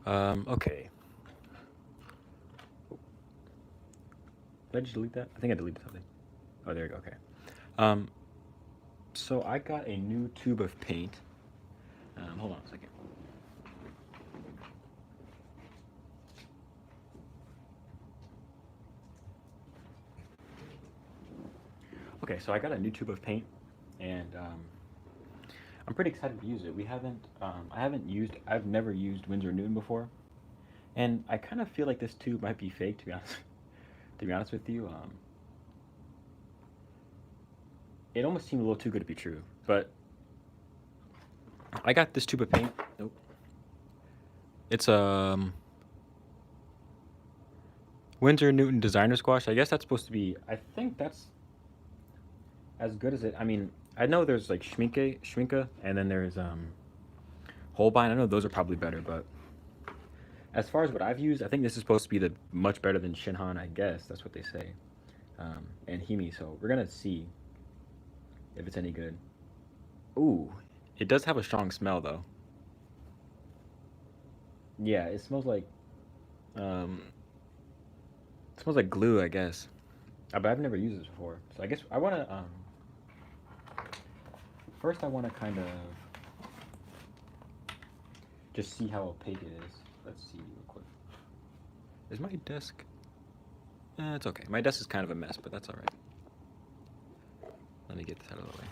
Okay. Did I just delete that? I think I deleted something. Oh, there you go. Okay. Um, so I got a new tube of paint. Hold on a second. Okay, so I got a new tube of paint, and I'm pretty excited to use it. I've never used Winsor and Newton before, and I kind of feel like this tube might be fake, to be honest. To be honest with you, it almost seemed a little too good to be true. But I got this tube of paint. Nope. It's Winsor and Newton Designers Gouache. I guess that's supposed to be. I think that's as good as it. I mean, I know there's like Schminke, and then there's Holbein. I know those are probably better, but as far as what I've used, I think this is supposed to be the much better than Shinhan. I guess that's what they say, and Himi. So we're gonna see if it's any good. Ooh, it does have a strong smell though. Yeah, um, it smells like glue, I guess. But I've never used this before, so I guess I wanna first I wanna kind of just see how opaque it is. Let's see real quick. Is my desk? It's okay. My desk is kind of a mess, but that's all right. Let me get this out of the way.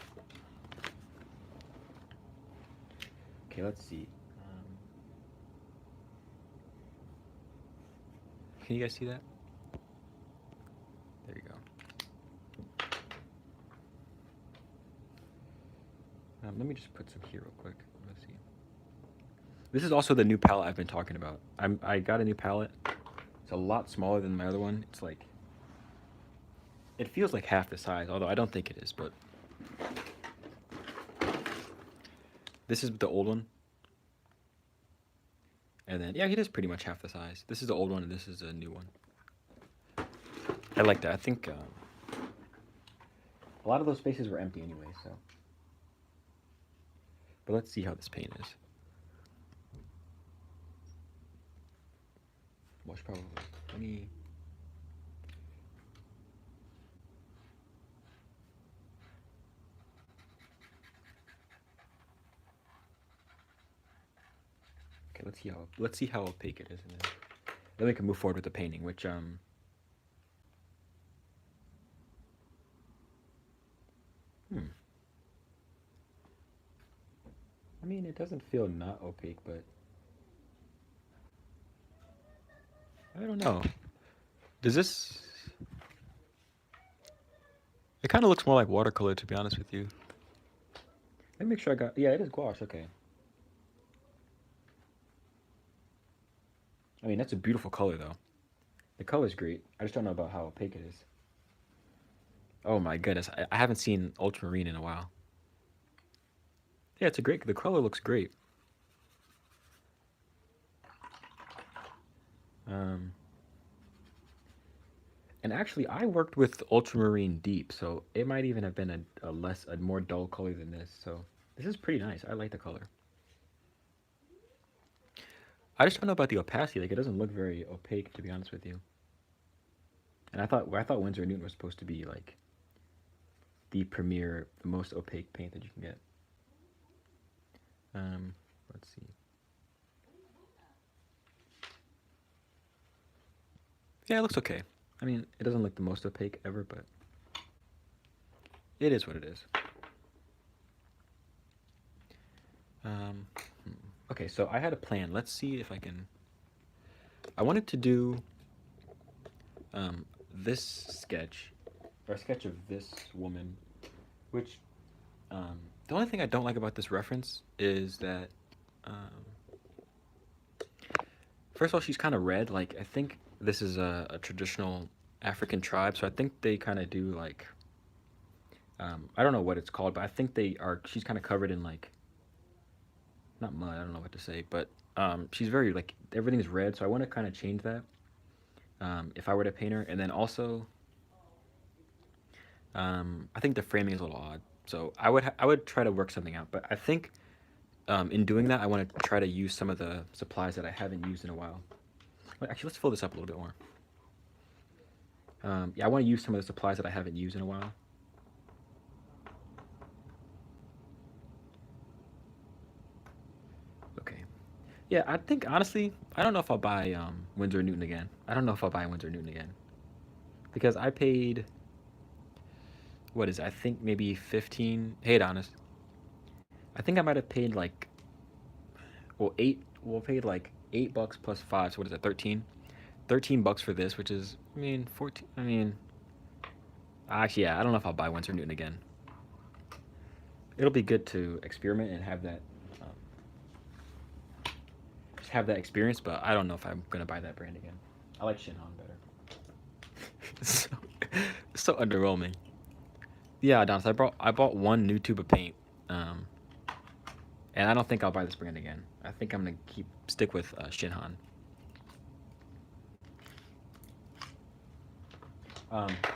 Okay, let's see. Can you guys see that? There you go. Let me just put some here real quick. Let's see. This is also the new palette I've been talking about. I got a new palette. It's a lot smaller than my other one. It's like it feels like half the size, although I don't think it is. But this is the old one, and then yeah, it is pretty much half the size. This is the old one, and this is a new one. I like that. I think a lot of those spaces were empty anyway. So, but let's see how this paint is. Watch probably. Let me. Okay, let's see how opaque it is, and then we can move forward with the painting. Which hmm. I mean, it doesn't feel not opaque, but I don't know. Does this? It kind of looks more like watercolor, to be honest with you. Let me make sure I got. Yeah, it is gouache. Okay. I mean, that's a beautiful color, though. The color's great. I just don't know about how opaque it is. Oh my goodness, I haven't seen ultramarine in a while. Yeah, it's a great. The color looks great. Um, and actually, I worked with ultramarine deep, so it might even have been a more dull color than this. So this is pretty nice. I like the color. I just don't know about the opacity. Like, it doesn't look very opaque, to be honest with you. And I thought Winsor and Newton was supposed to be like the premier, the most opaque paint that you can get. Um, let's see. Yeah, it looks okay. I mean, it doesn't look the most opaque ever, but it is what it is. Um, okay, so I had a plan. Let's see if I can. I wanted to do this sketch, or a sketch of this woman, which the only thing I don't like about this reference is that, um, first of all, she's kind of red. Like, I think this is a traditional African tribe, so I think they kind of do like, I don't know what it's called, but I think they are. She's kind of covered in like, not mud. I don't know what to say, but she's very like everything's red. So I want to kind of change that. If I were to paint her, and then also, I think the framing is a little odd. So I would try to work something out, but I think in doing that, I want to try to use some of the supplies that I haven't used in a while. Actually, let's fill this up a little bit more. Yeah, I want to use some of the supplies that I haven't used in a while. Okay. Yeah, I think honestly, I don't know if I'll buy Winsor and Newton again. I don't know if I'll buy Winsor and Newton again because I paid what is it? I think maybe 15. Hey, Adonis. I think I might have paid like well eight. Well, paid like $8 plus five. So what is that? 13. $13 for this, which is I mean 14. I mean, actually, yeah, I don't know if I'll buy Winsor and Newton again. It'll be good to experiment and have that just have that experience, but I don't know if I'm gonna buy that brand again. I like Shinhan better. so, so underwhelming. Yeah, Adonis, I bought one new tube of paint, and I don't think I'll buy this brand again. I think I'm gonna stick with Shinhan.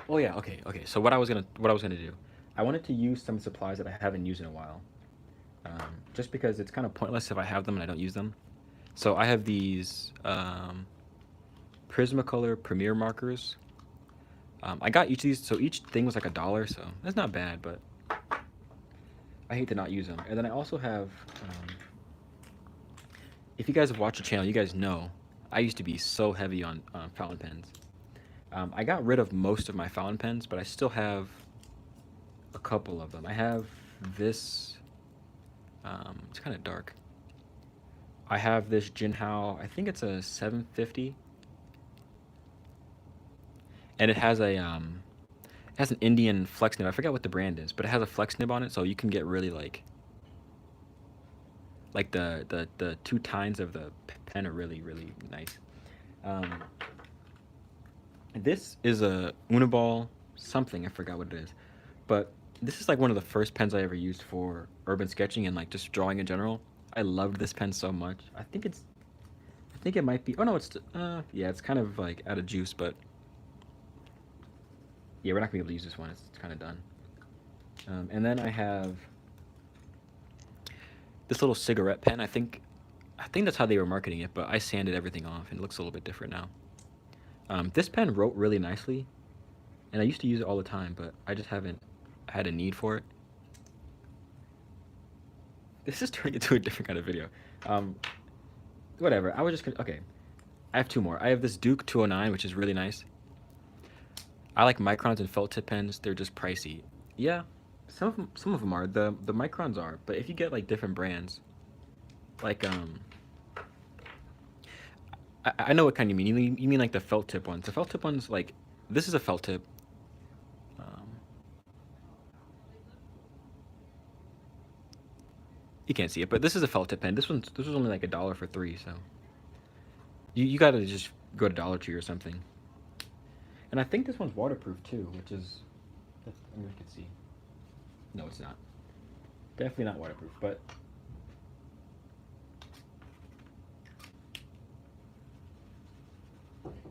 Oh yeah, okay. So what I was gonna do, I wanted to use some supplies that I haven't used in a while, just because it's kind of pointless if I have them and I don't use them. So I have these Prismacolor Premier markers. I got each of these, so each thing was like $1, so that's not bad, but I hate to not use them. And then I also have, if you guys have watched the channel, you guys know I used to be so heavy on fountain pens. I got rid of most of my fountain pens, but I still have a couple of them. I have this, it's kind of dark. I have this Jinhao, I think it's a 750. And it has an Indian flex nib. I forget what the brand is, but it has a flex nib on it, so you can get really like the two tines of the pen are really nice. This is a Uniball something, I forgot what it is, but this is like one of the first pens I ever used for urban sketching and like just drawing in general. I loved this pen so much. I think it might be. Oh no, yeah, it's kind of like out of juice, but yeah, we're not gonna be able to use this one. It's kind of done. And then I have this little cigarette pen. I think that's how they were marketing it, but I sanded everything off and it looks a little bit different now. This pen wrote really nicely, and I used to use it all the time, but I just haven't had a need for it. This is turning into a different kind of video. Whatever. I was just gonna, okay. I have two more. I have this Duke 209, which is really nice. I like microns and felt tip pens. They're just pricey. Yeah, some of them are. The microns are, but if you get like different brands, like I know what kind you mean. You mean like the felt tip ones. The felt tip ones, like this is a felt tip. You can't see it, but this is a felt tip pen. This was only like $1 for 3, so you gotta just go to Dollar Tree or something. And I think this one's waterproof too, which is, I mean, you can see. No, it's not. Definitely not waterproof, but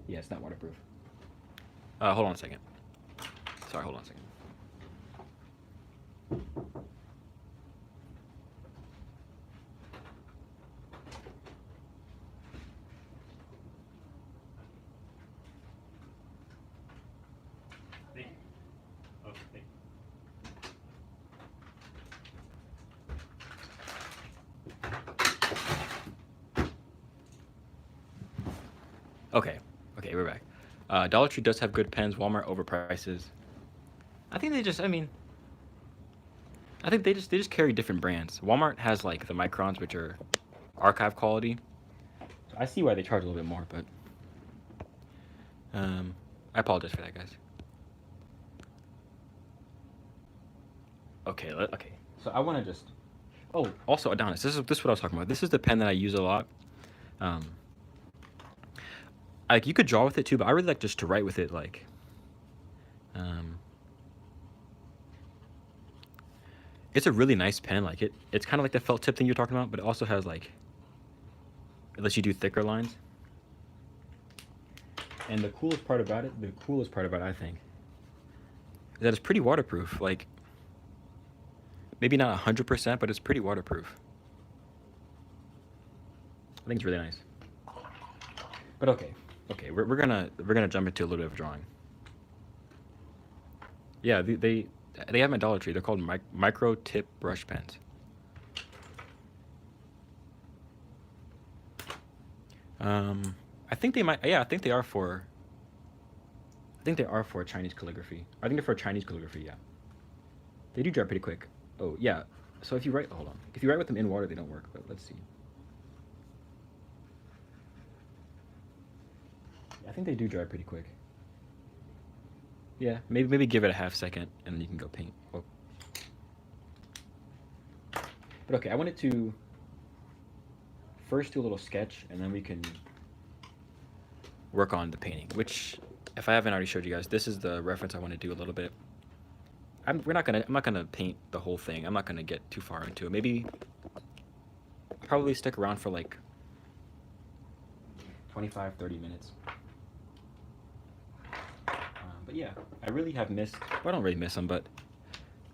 yeah, it's not waterproof. Hold on a second. Sorry, hold on a second. Okay, we're back. Dollar Tree does have good pens. Walmart overprices. I think they just carry different brands. Walmart has like the microns, which are archive quality. So I see why they charge a little bit more, but I apologize for that, guys. Okay. So I want to just. Oh, also Adonis, this is what I was talking about. This is the pen that I use a lot. Like you could draw with it too, but I really like just to write with it. Like, it's a really nice pen. Like it's kind of like the felt tip thing you're talking about, but it also has like, it lets you do thicker lines. And the coolest part about it, I think, is that it's pretty waterproof. Like, maybe not 100%, but it's pretty waterproof. I think it's really nice. But okay, okay, we're gonna jump into a little bit of drawing. Yeah, they have them at Dollar Tree. They're called micro tip brush pens. I think they might. Yeah, I think they are for. I think they are for Chinese calligraphy. I think they're for Chinese calligraphy. Yeah, they do dry pretty quick. Oh yeah. So if you write, hold on. If you write with them in water, they don't work. But let's see. I think they do dry pretty quick. Yeah, maybe give it a half second and then you can go paint. Oh. But okay, I wanted to first do a little sketch and then we can work on the painting, which if I haven't already showed you guys, this is the reference I want to do a little bit. I'm not gonna paint the whole thing. I'm not gonna get too far into it. Maybe probably stick around for like 25-30 minutes. But yeah, I really have missed. Well, I don't really miss them, but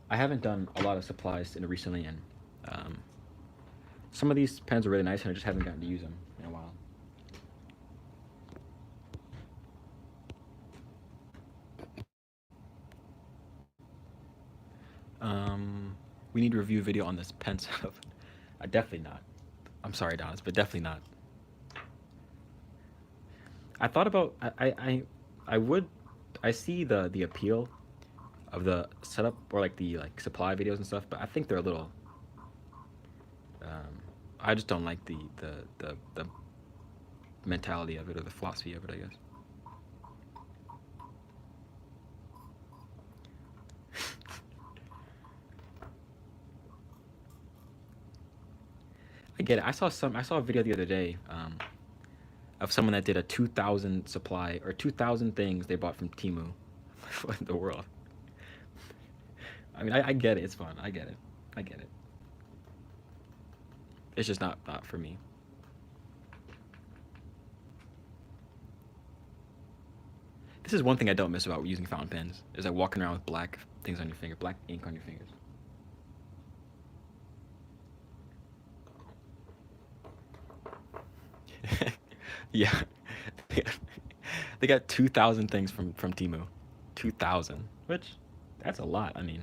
I haven't done a lot of supplies in recently, and some of these pens are really nice, and I just haven't gotten to use them in a while. We need a review video on this pen stuff. Definitely not. I'm sorry, Donis, but definitely not. I thought about I would I see the appeal of the setup or like the supply videos and stuff, but I think they're a little. I just don't like the mentality of it or the philosophy of it, I guess. I get it. I saw a video the other day of someone that did a 2,000 supply or 2,000 things they bought from Temu. What in the world? I mean, I get it. It's fun. I get it. I get it. It's just not for me. This is one thing I don't miss about using fountain pens is like walking around with black things on your finger, black ink on your fingers. Yeah. They got 2,000 things from Temu. 2,000, which that's a lot. I mean,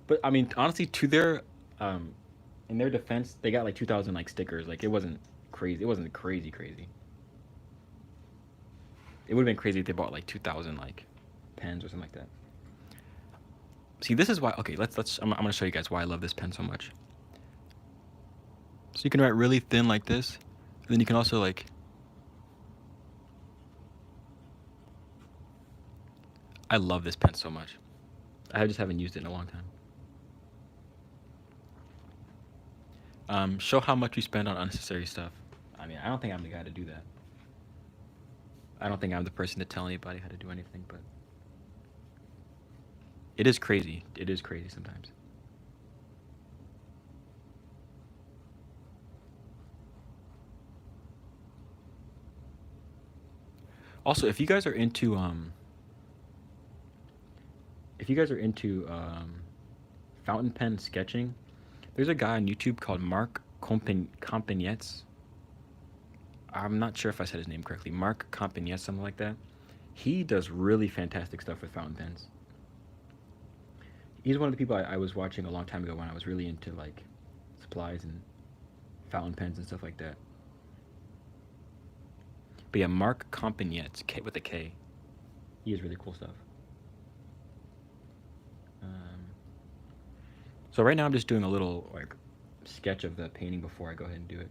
but I mean honestly, to their in their defense, they got like 2,000 like stickers. Like it wasn't crazy. It wasn't crazy crazy. It would have been crazy if they bought like 2,000 like pens or something like that. See, this is why. Okay, let's. I'm gonna show you guys why I love this pen so much. So you can write really thin like this, and then you can also like. I love this pen so much. I just haven't used it in a long time. Show how much you spend on unnecessary stuff. I mean, I don't think I'm the guy to do that. I don't think I'm the person to tell anybody how to do anything, but it is crazy. It is crazy sometimes. Also, if you guys are into fountain pen sketching, there's a guy on YouTube called Mark Compagnettes. I'm not sure if I said his name correctly. Mark Compagnettes, something like that. He does really fantastic stuff with fountain pens. He's one of the people I was watching a long time ago when I was really into like supplies and fountain pens and stuff like that. But yeah, Mark Compagnettes, with a K. He has really cool stuff. So right now I'm just doing a little like sketch of the painting before I go ahead and do it.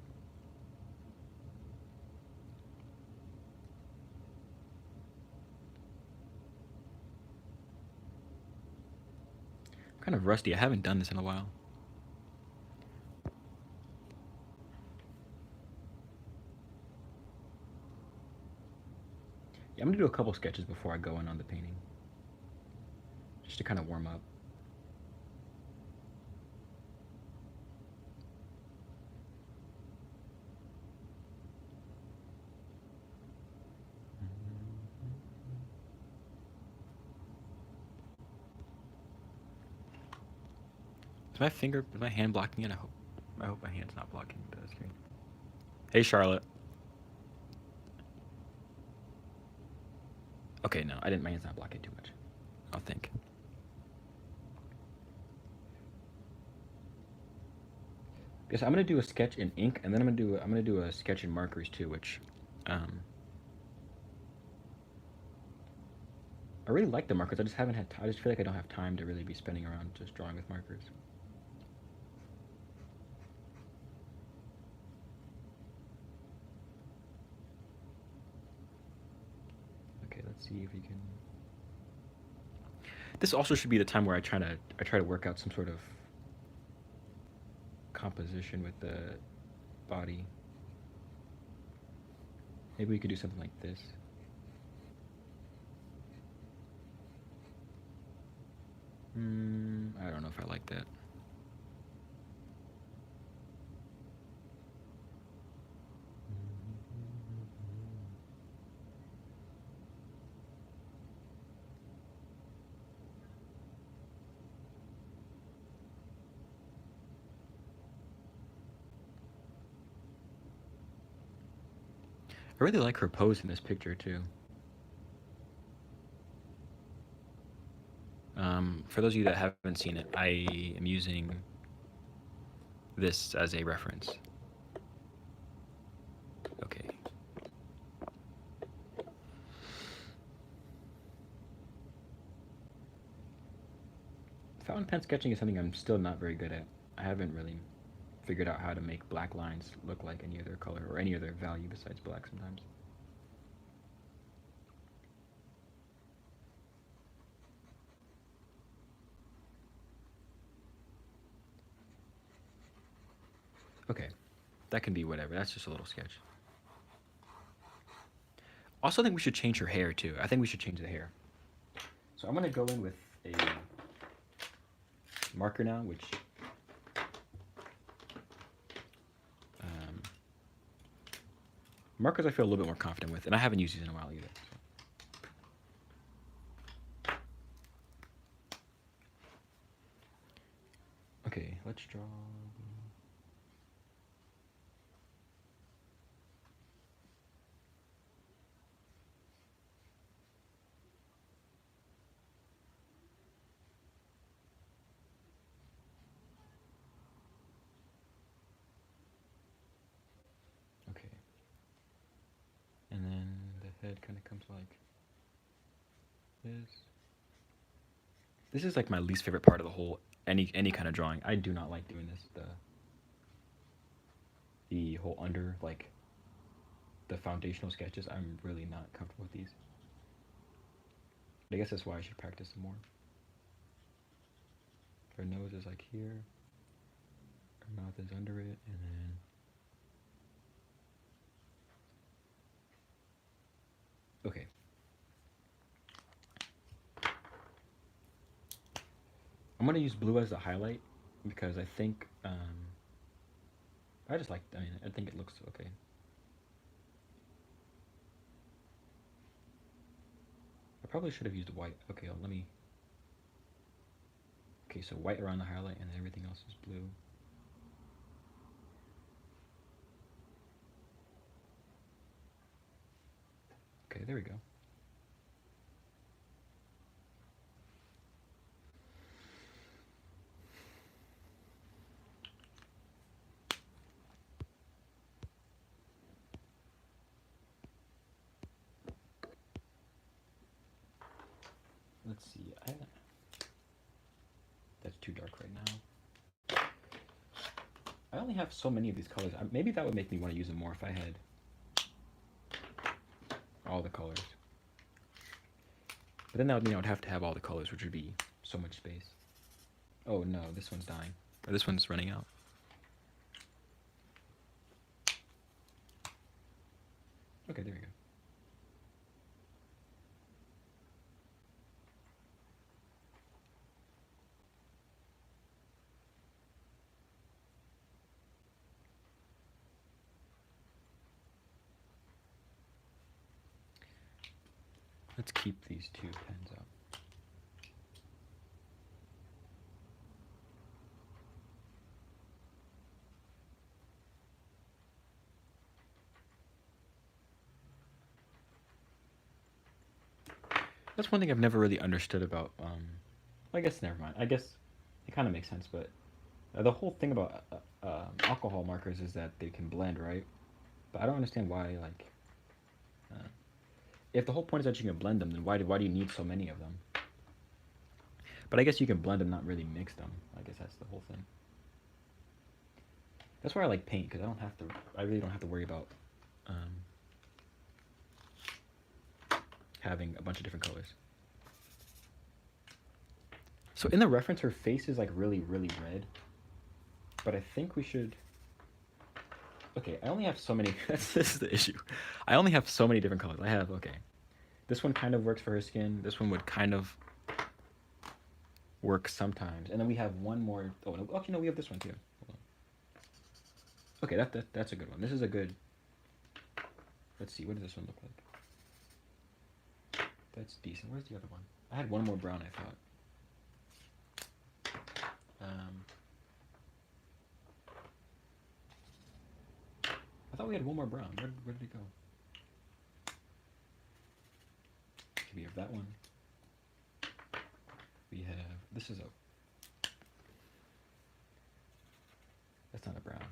I'm kind of rusty. I haven't done this in a while. Yeah, I'm gonna do a couple sketches before I go in on the painting, just to kind of warm up. Is my hand blocking it? I hope my hand's not blocking the screen. Hey, Charlotte. Okay, no, I didn't. My hand's not blocking too much. I'll think. Guess I'm gonna do a sketch in ink, and then I'm gonna do a sketch in markers too, which, um, I really like the markers. I just haven't had. I just feel like I don't have time to really be spending around just drawing with markers. Okay, let's see if we can. This also should be the time where I try to work out some sort of composition with the body. Maybe we could do something like this. I don't know if I like that. I really like her pose in this picture too. For those of you that haven't seen it, I am using this as a reference. Okay. Fountain pen sketching is something I'm still not very good at. I haven't really figured out how to make black lines look like any other color or any other value besides black sometimes. Okay, that can be whatever. That's just a little sketch. Also, I think we should change her hair too. I think we should change the hair. So I'm gonna go in with a marker now, which markers I feel a little bit more confident with, and I haven't used these in a while either. So. Okay, let's draw. Okay. And then the head kind of comes like this. This is like my least favorite part of the whole any kind of drawing. I do not like doing this. The whole under like the foundational sketches. I'm really not comfortable with these. But I guess that's why I should practice some more. Her nose is like here. Her mouth is under it, and then okay. I'm gonna use blue as the highlight because I think I just like. I mean, I think it looks okay. I probably should have used white. Okay, let me. Okay, so white around the highlight, and then everything else is blue. Okay, there we go. Let's see. That's too dark right now. I only have so many of these colors. Maybe that would make me want to use them more if I had all the colors. But then that would mean I would have to have all the colors, which would be so much space. Oh no, this one's dying. Or this one's running out. Okay, there we go. Let's keep these two pens up. That's one thing I've never really understood about. I guess never mind. I guess it kind of makes sense, but the whole thing about alcohol markers is that they can blend, right? But I don't understand why. Like, uh, if the whole point is that you can blend them, then why do you need so many of them? But I guess you can blend them, not really mix them. I guess that's the whole thing. That's why I like paint because I don't have to. I really don't have to worry about um, having a bunch of different colors. So in the reference, her face is like really, really red. But I think we should. Okay, I only have so many. This is the issue. I only have so many different colors. I have okay. This one kind of works for her skin. This one would kind of work sometimes. And then we have one more. Oh no, actually no, we have this one too. Okay, that's a good one. This is a good. Let's see. What does this one look like? That's decent. Where's the other one? I had one more brown. I thought. I thought we had one more brown. Where did it go? Okay, we have that one. We have. This is a. That's not a brown.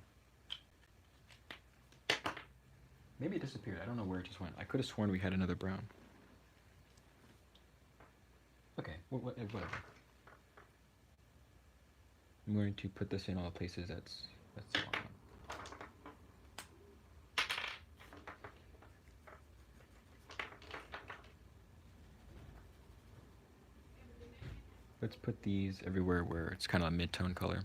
Maybe it disappeared. I don't know where it just went. I could have sworn we had another brown. Okay, whatever. I'm going to put this in all the places that's the wrong one. Let's put these everywhere where it's kind of a mid-tone color.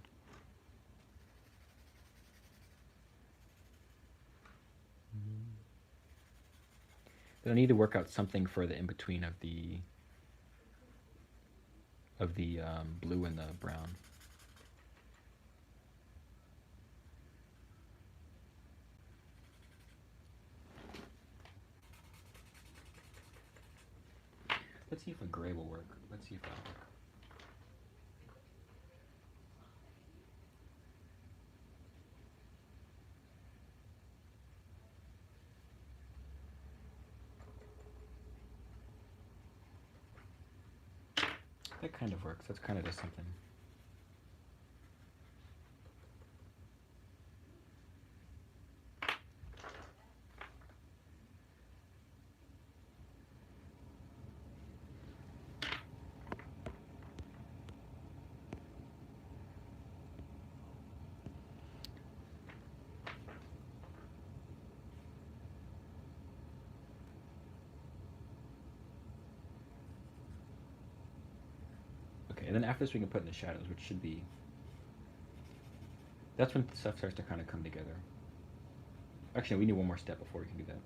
Then I need to work out something for the in-between of the blue and the brown. Let's see if a gray will work. Let's see if that'll work. That kind of works. That's kind of just something. Okay, and then after this we can put in the shadows, which should be. That's when stuff starts to kind of come together. Actually, we need one more step before we can do that.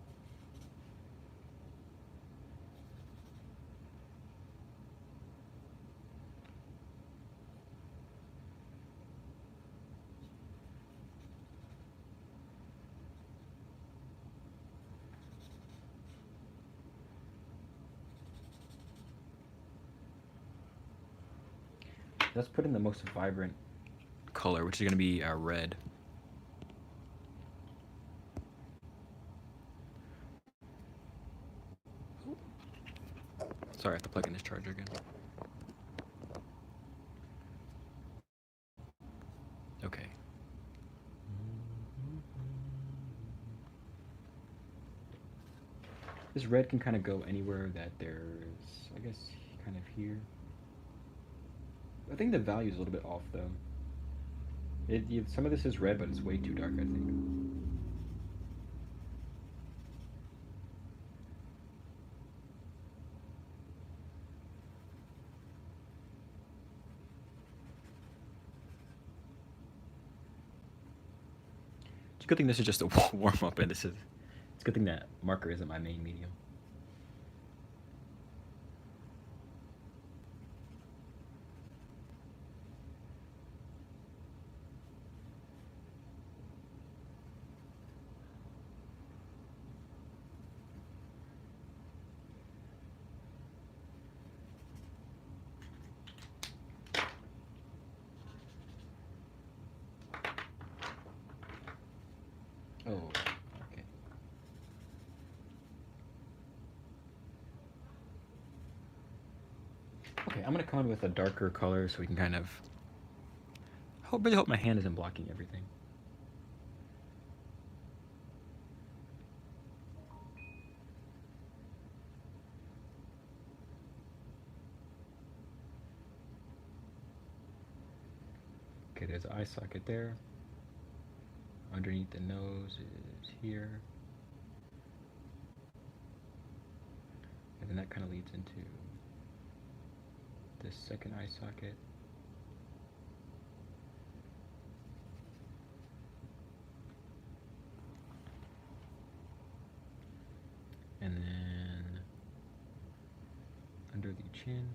Let's put in the most vibrant color, which is going to be red. Sorry, I have to plug in this charger again. Okay. This red can kind of go anywhere that there's, I guess, kind of here. I think the value is a little bit off, though. Some of this is red, but it's way too dark, I think. It's a good thing this is just a warm-up, and it's a good thing that marker isn't my main medium. Oh, okay. Okay, I'm gonna come in with a darker color so we can kind of really hope my hand isn't blocking everything. Okay, there's an eye socket there. Underneath the nose is here. And then that kind of leads into this second eye socket. And then under the chin.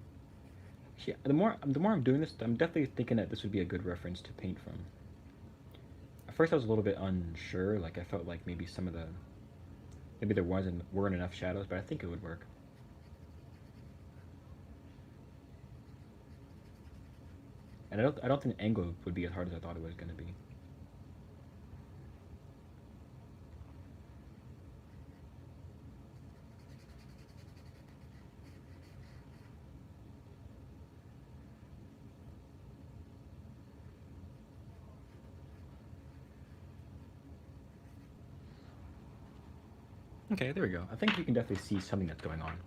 Yeah, the more I'm doing this, I'm definitely thinking that this would be a good reference to paint from. At first, I was a little bit unsure. Like I felt like maybe maybe there weren't enough shadows, but I think it would work. And I don't think angle would be as hard as I thought it was going to be. Okay, there we go. I think you can definitely see something that's going on.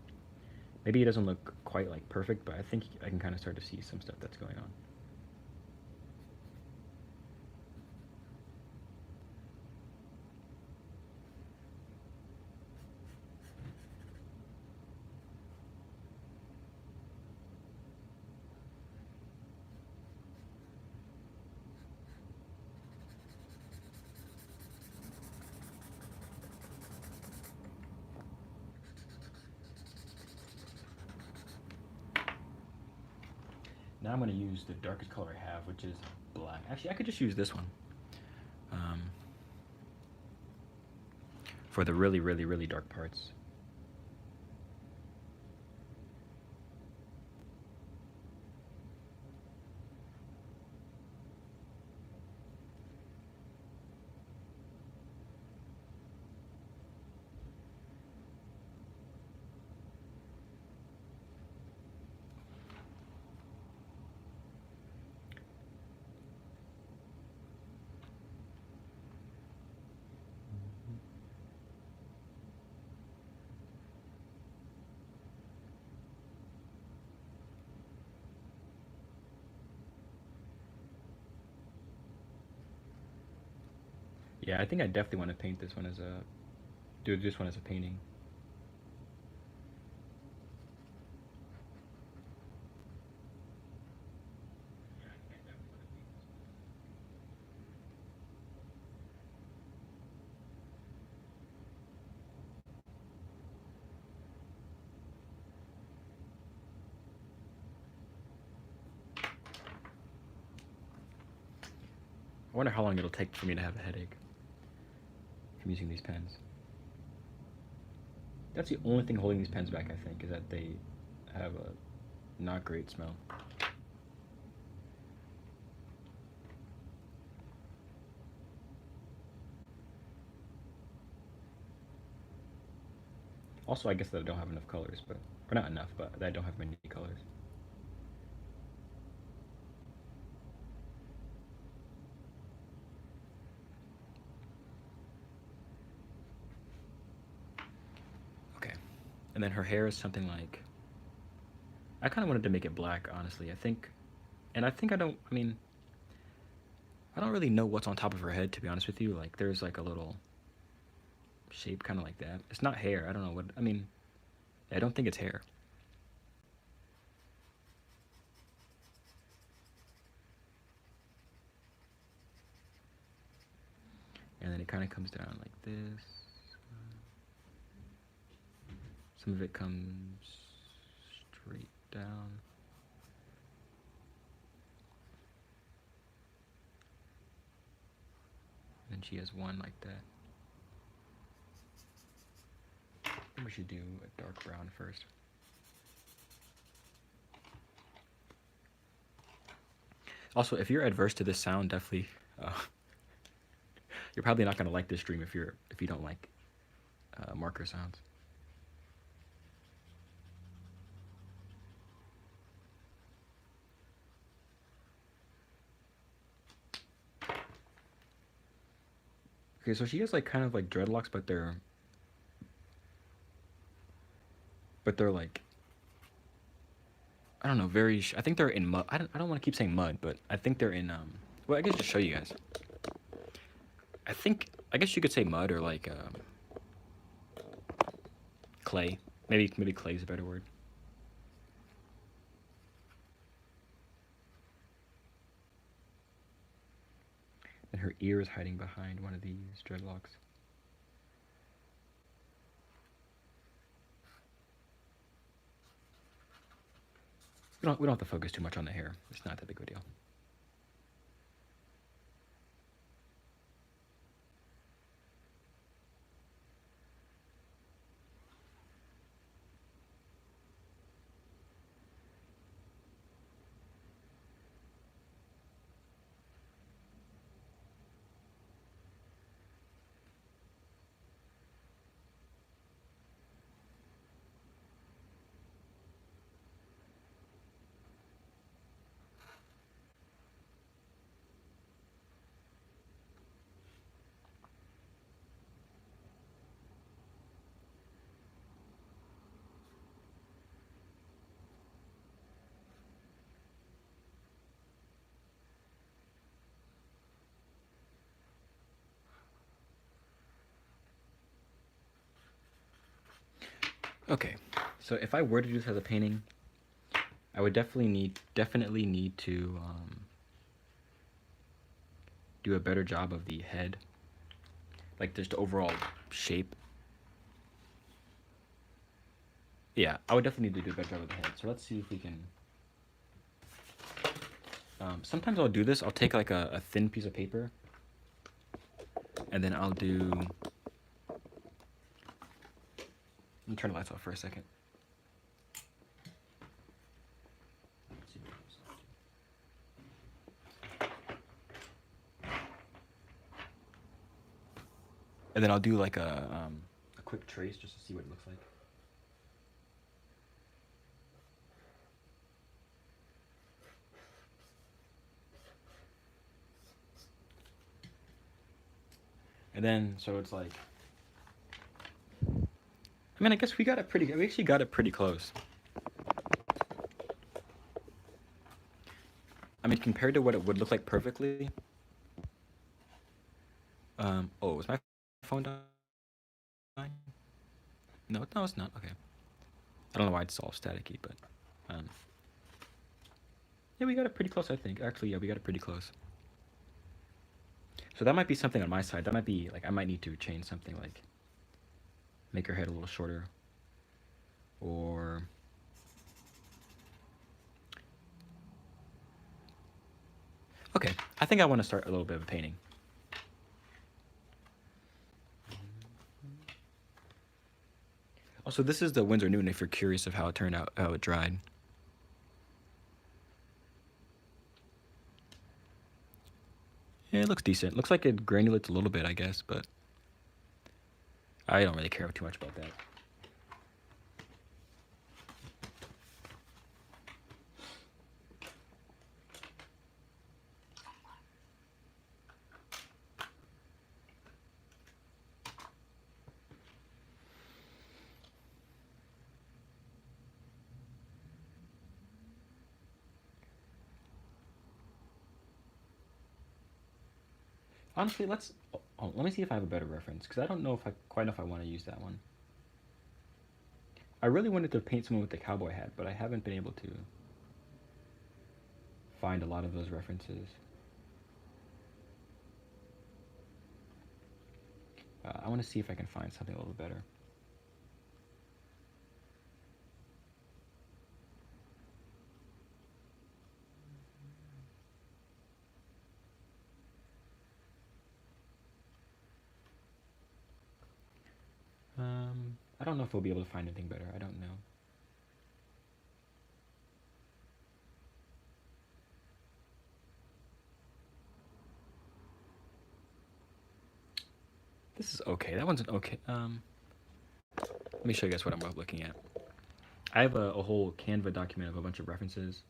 Maybe it doesn't look quite like perfect, but I think I can kind of start to see some stuff that's going on. Now I'm going to use the darkest color I have, which is black. Actually, I could just use this one. For the really, really, really dark parts. Yeah, I think I definitely want to paint this one as a do this one as a painting. I wonder how long it'll take for me to have a headache from using these pens. That's the only thing holding these pens back, I think, is that they have a not great smell. Also, I guess that I don't have enough colors, or not enough, but that I don't have many colors. Okay, and then her hair is something like. I kind of wanted to make it black, honestly. I don't. I mean, I don't really know what's on top of her head, to be honest with you. Like, there's like a little shape kind of like that. It's not hair. I don't know what. I mean, I don't think it's hair. And then it kind of comes down like this. Some of it comes straight down. And then she has one like that. I think we should do a dark brown first. Also, if you're adverse to this sound, definitely you're probably not gonna like this stream if you don't like marker sounds. Okay, so she has like kind of like dreadlocks, but they're like I don't know, very. I think they're in mud. I don't want to keep saying mud, but I think they're in. Well, I guess just show you guys. I think. I guess you could say mud or like clay. Maybe clay is a better word. And her ear is hiding behind one of these dreadlocks. We don't have to focus too much on the hair. It's not that big of a deal. Okay, so if I were to do this as a painting, I would definitely need to do a better job of the head, like just the overall shape. Yeah, I would definitely need to do a better job of the head. So let's see if we can. Sometimes I'll do this. I'll take like a thin piece of paper, and then I'll do. Let me turn the lights off for a second. And then I'll do like a quick trace just to see what it looks like. And then, so it's like, I mean, I guess we actually got it pretty close. I mean, compared to what it would look like perfectly. Oh, was my phone dying? No, no, it's not. Okay. I don't know why it's all staticky, but, um, yeah, we got it pretty close, I think. Actually, yeah, we got it pretty close. So that might be something on my side. That might be, like, I might need to change something, like, make her head a little shorter. Or okay, I think I want to start a little bit of a painting. Also, this is the Winsor Newton if you're curious of how it turned out, how it dried. Yeah, it looks decent. Looks like it granulates a little bit, I guess, but I don't really care too much about that. Honestly, let me see if I have a better reference because I don't know if I quite know if I want to use that one. I really wanted to paint someone with the cowboy hat, but I haven't been able to find a lot of those references. I want to see if I can find something a little better. I don't know if we'll be able to find anything better. I don't know. This is okay. That one's an okay. Let me show you guys what I'm looking at. I have a whole Canva document of a bunch of references.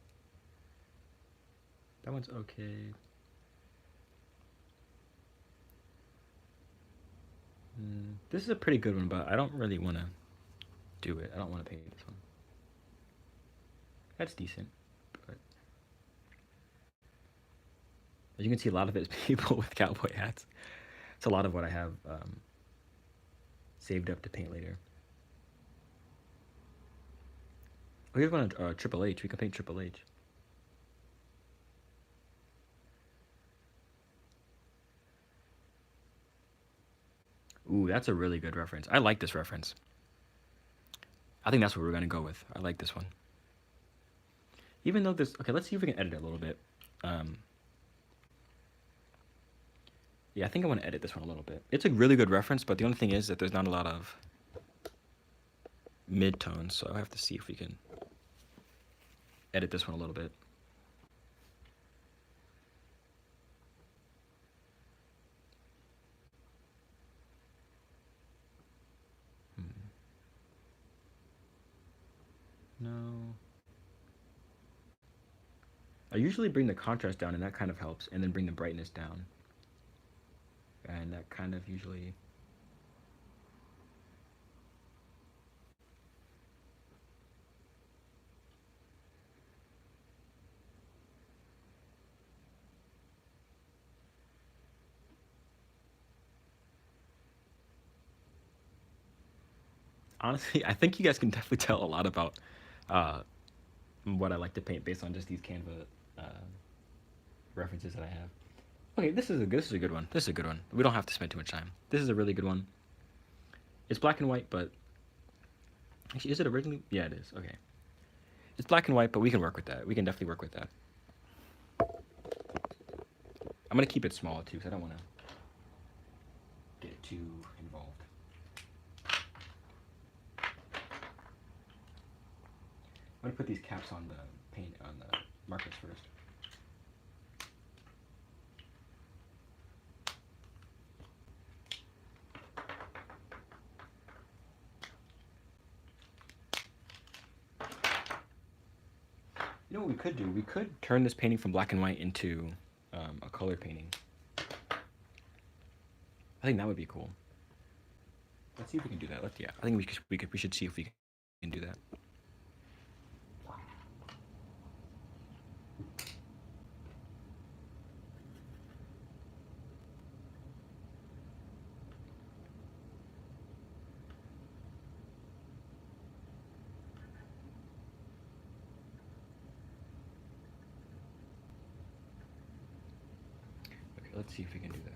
That one's okay. This is a pretty good one, but I don't really want to do it. I don't want to paint this one. That's decent, but as you can see, a lot of it is people with cowboy hats. It's a lot of what I have saved up to paint later. We have one Triple H. We can paint Triple H. Ooh, that's a really good reference. I like this reference. I think that's what we're gonna go with. I like this one. Even though this, okay, let's see if we can edit it a little bit. Yeah, I think I want to edit this one a little bit. It's a really good reference, but the only thing is that there's not a lot of mid-tones, so I have to see if we can edit this one a little bit. No. I usually bring the contrast down, and that kind of helps, and then bring the brightness down. And that kind of usually... Honestly, I think you guys can definitely tell a lot about what I like to paint based on just these Canva references that I have. Okay, this is a good one. This is a good one. We don't have to spend too much time. This is a really good one. It's black and white, but actually, is it originally? Yeah, it is. Okay, it's black and white, but we can work with that. We can definitely work with that. I'm gonna keep it small too, because I don't want to get too involved. I'm gonna put these caps on the paint on the markers first. You know what we could do? We could turn this painting from black and white into a color painting. I think that would be cool. Let's see if we can do that. Yeah, I think we should see if we can do that. Okay, let's see if we can do that.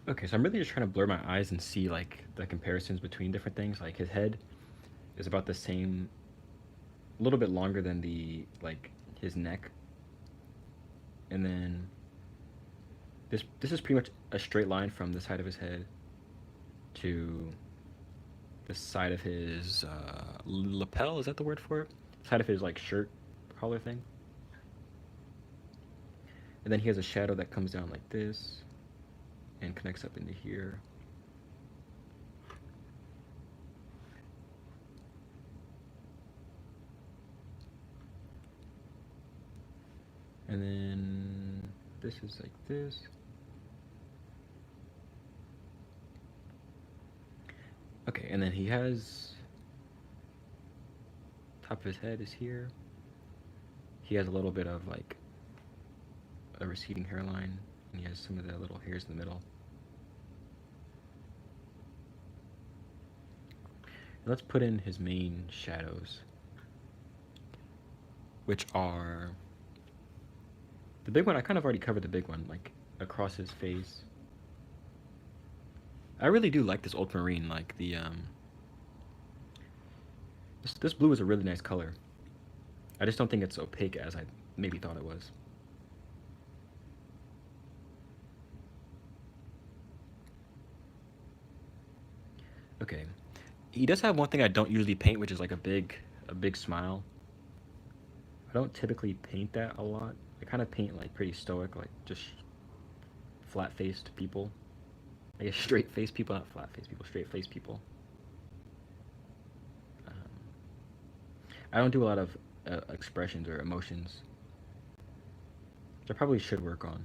Okay, so I'm really just trying to blur my eyes and see like the comparisons between different things. Like his head is about the same, a little bit longer than like his neck. And then this is pretty much a straight line from the side of his head to the side of his lapel. Is that the word for it? Side of his like shirt collar thing. And then he has a shadow that comes down like this and connects up into here. And then this is like this. Okay, and then he has, top of his head is here. He has a little bit of like a receding hairline, and he has some of the little hairs in the middle. And let's put in his main shadows, which are the big one. I kind of already covered the big one, like across his face. I really do like this ultramarine, like the this blue is a really nice color. I just don't think it's opaque as I maybe thought it was. Okay. He does have one thing I don't usually paint, which is like a big smile. I don't typically paint that a lot. I kind of paint like pretty stoic, like just flat-faced people. I guess straight-faced people, not flat-faced people, straight-faced people. Um, I don't do a lot of expressions or emotions, which I probably should work on.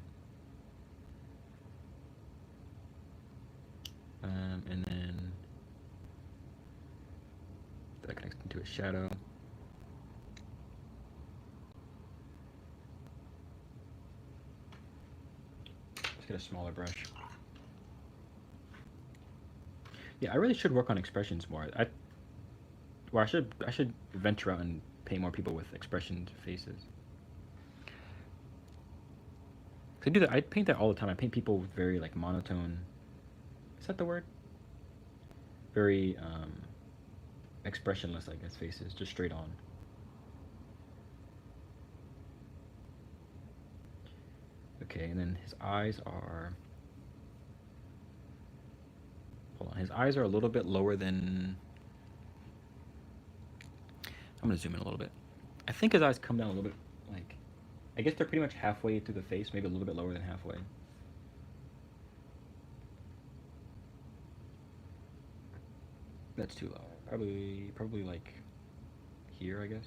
And then that connects into a shadow. Let's get a smaller brush. Yeah, I really should work on expressions more. I should venture out and paint more people with expression faces. 'Cause I do that. I paint that all the time. I paint people with very like monotone. Is that the word? Very expressionless, I guess, faces, just straight on. Okay, and then his eyes are. Hold on, his eyes are a little bit lower than. I'm gonna zoom in a little bit. I think his eyes come down a little bit, like. I guess they're pretty much halfway through the face, maybe a little bit lower than halfway. That's too low. Probably like here, I guess.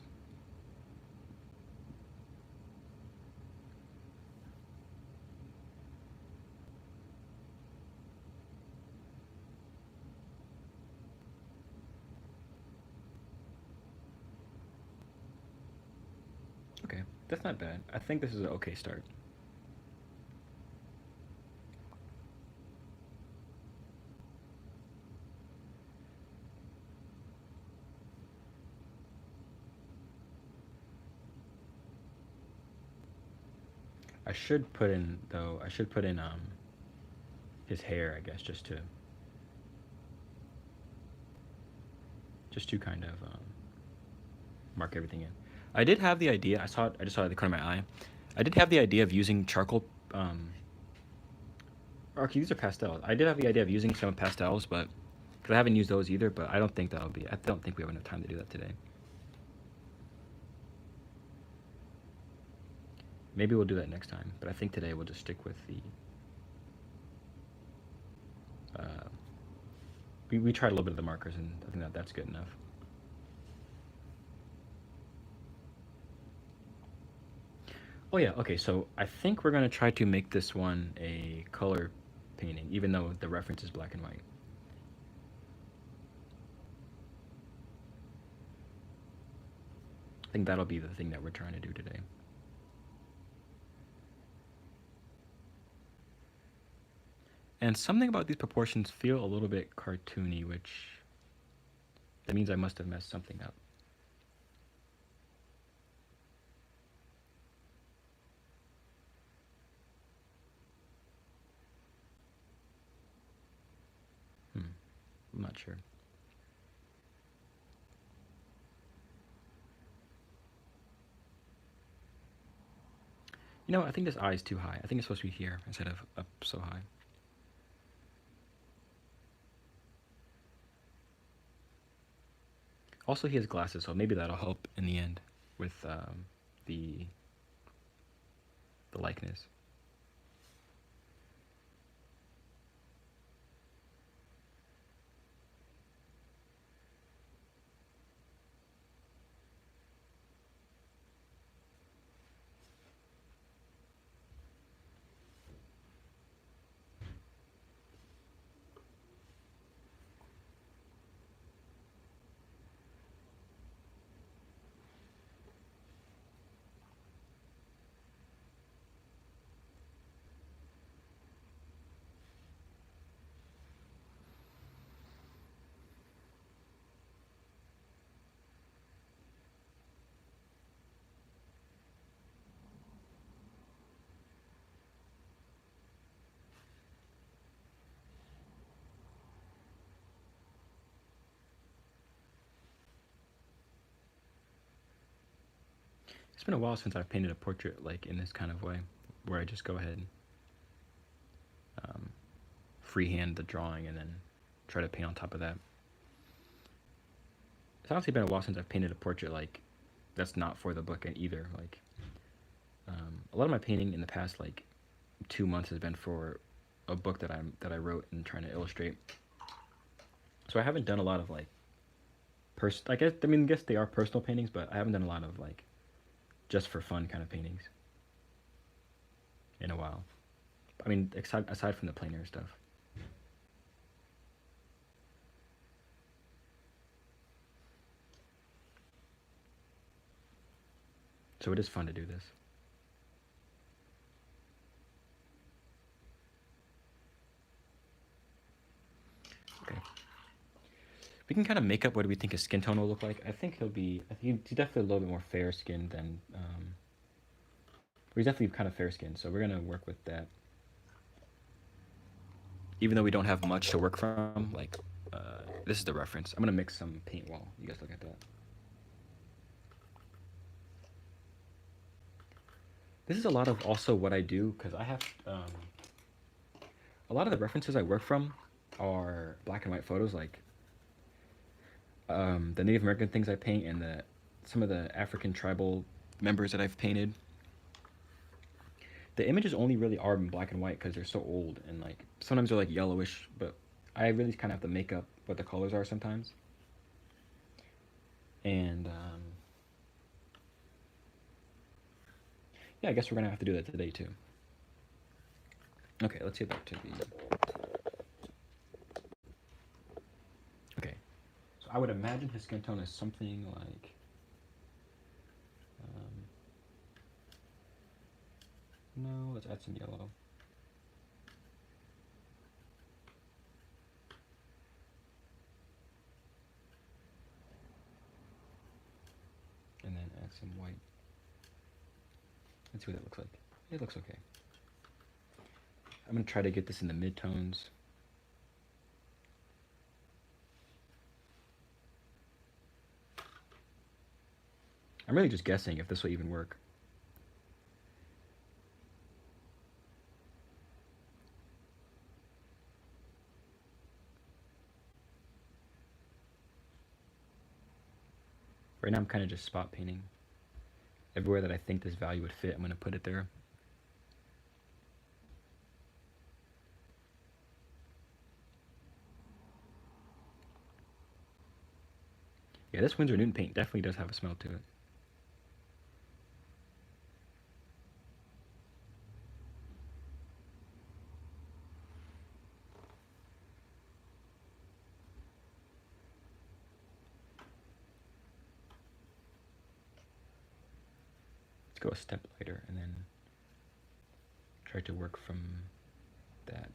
Okay, that's not bad. I think this is an okay start. I should put in though. I should put in his hair, I guess, just to kind of mark everything in. I did have the idea. I saw it. I just saw it at the corner of my eye. I did have the idea of using charcoal. Okay, these are pastels. I did have the idea of using some pastels, but because I haven't used those either. But I don't think that'll be. I don't think we have enough time to do that today. Maybe we'll do that next time. But I think today we'll just stick with the. We tried a little bit of the markers, and I think that's good enough. Oh yeah, okay, so I think we're gonna try to make this one a color painting, even though the reference is black and white. I think that'll be the thing that we're trying to do today. And something about these proportions feel a little bit cartoony, which that means I must have messed something up. Hmm, I'm not sure. You know, I think this eye is too high. I think it's supposed to be here instead of up so high. Also, he has glasses, so maybe that'll help in the end with the the likeness. It's been a while since I've painted a portrait like in this kind of way, where I just go ahead and freehand the drawing and then try to paint on top of that. it's honestly been a while since I've painted a portrait like that's not for the book either. Like a lot of my painting in the past like 2 months has been for a book that I wrote and trying to illustrate. So I haven't done a lot of like I guess they are personal paintings, but I haven't done a lot of like just for fun kind of paintings in a while. I mean, aside from the plein air stuff. So it is fun to do this. Okay. We can kind of make up what we think his skin tone will look like. I think he's definitely a little bit more fair skinned than, he's definitely kind of fair skinned. So we're going to work with that. Even though we don't have much to work from, like, this is the reference. I'm going to mix some paint while you guys look at that. This is a lot of also what I do because I have, a lot of the references I work from are black and white photos, like the Native American things I paint and some of the African tribal members that I've painted. The images only really are in black and white because they're so old and like sometimes they're like yellowish, but I really kind of have to make up what the colors are sometimes. And yeah, I guess we're gonna have to do that today too. Okay, let's get back to the. Okay, so I would imagine his skin tone is something like. No, let's add some yellow. And then add some white. Let's see what that looks like. It looks okay. I'm going to try to get this in the mid-tones. I'm really just guessing if this will even work. Right now I'm kind of just spot painting. Everywhere that I think this value would fit, I'm going to put it there. Yeah, this Winsor Newton paint definitely does have a smell to it. Let's go a step lighter and then try to work from that.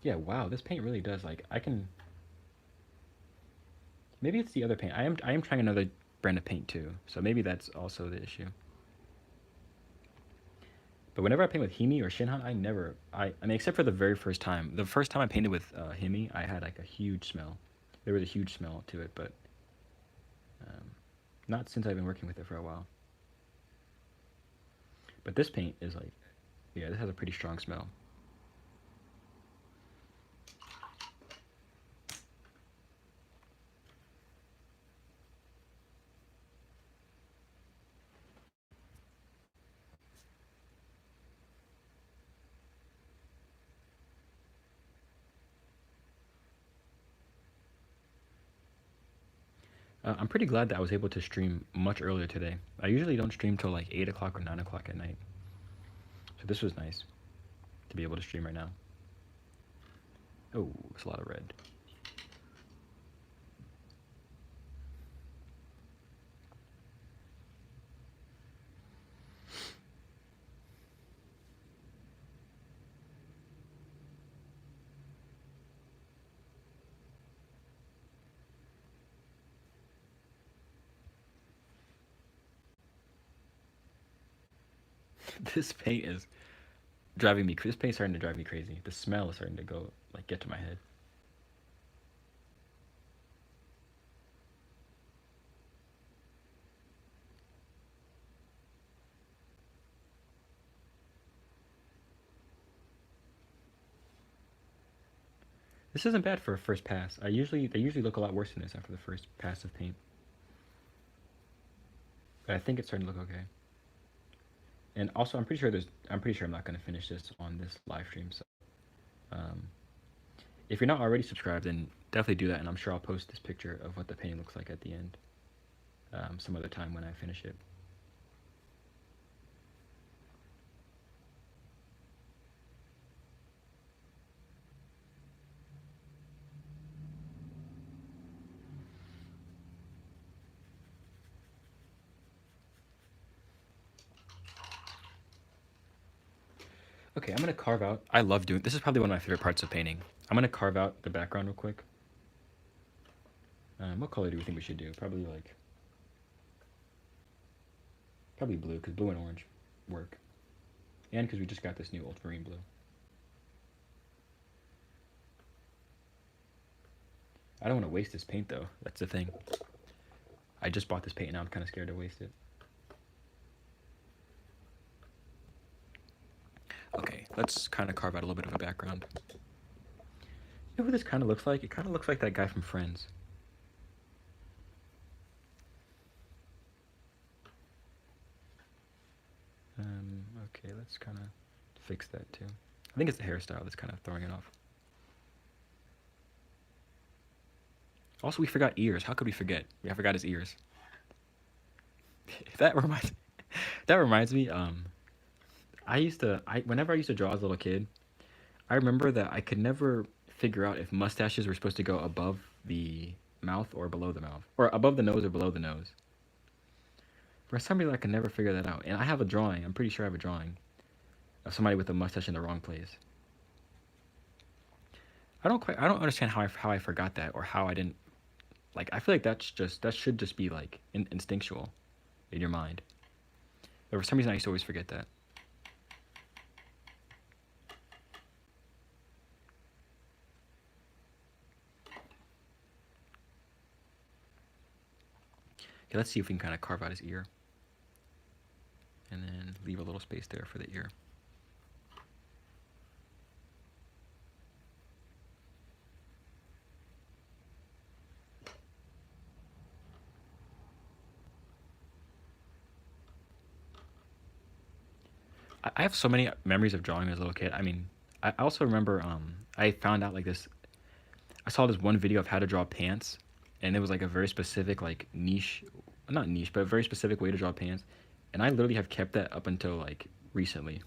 Yeah, wow, this paint really does like I can. Maybe it's the other paint. I am trying another brand of paint too, so maybe that's also the issue. But whenever I paint with Himi or Shinhan, I mean, except for the very first time. The first time I painted with Himi, I had like a huge smell. There was a huge smell to it, but um, not since I've been working with it for a while. But this paint is like, yeah, this has a pretty strong smell. I'm pretty glad that I was able to stream much earlier today. I usually don't stream till like 8 o'clock or 9 o'clock at night. So this was nice to be able to stream right now. Oh, it's a lot of red. This paint is driving me. This paint's starting to drive me crazy. The smell is starting to go like get to my head. This isn't bad for a first pass. They usually look a lot worse than this after the first pass of paint. But I think it's starting to look okay. And also, I'm pretty sure I'm not going to finish this on this live stream. So, um, if you're not already subscribed, then definitely do that. And I'm sure I'll post this picture of what the painting looks like at the end, some other time when I finish it. Okay, I'm gonna carve out. I love doing this. Is probably one of my favorite parts of painting. I'm gonna carve out the background real quick. What color do we think we should do? Probably blue, because blue and orange work, and because we just got this new ultramarine blue. I don't want to waste this paint though. That's the thing. I just bought this paint and now I'm kind of scared to waste it. Okay, let's kind of carve out a little bit of a background. You know who this kind of looks like? It kind of looks like that guy from Friends. Okay, let's kind of fix that too. I think it's the hairstyle that's kind of throwing it off. Also, we forgot ears. How could we forget? I forgot his ears. that reminds me. Whenever I used to draw as a little kid, I remember that I could never figure out if mustaches were supposed to go above the mouth or below the mouth, or above the nose or below the nose. For some reason, I could never figure that out. And I have a drawing. I'm pretty sure I have a drawing of somebody with a mustache in the wrong place. I don't understand how I forgot that, or how I didn't. Like, I feel like that should just be like instinctual in your mind. But for some reason, I used to always forget that. Okay, let's see if we can kind of carve out his ear. And then leave a little space there for the ear. I have so many memories of drawing as a little kid. I mean, I also remember I found out like this. I saw this one video of how to draw pants, and it was like a very specific like niche, not niche, but a very specific way to draw pants. And I literally have kept that up until like recently.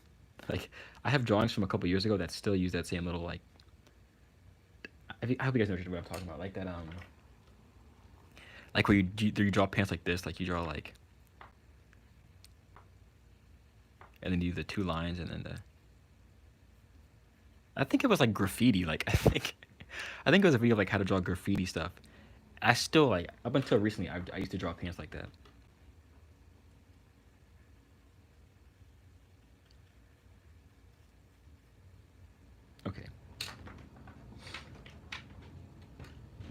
Like, I have drawings from a couple years ago that still use that same little like. I hope you guys know what I'm talking about. Like that like where you draw pants like this, like you draw like. And then you do the two lines, and then I think it was like graffiti. Like I think it was a video of like how to draw graffiti stuff. I still like up until recently I used to draw pants like that. Okay.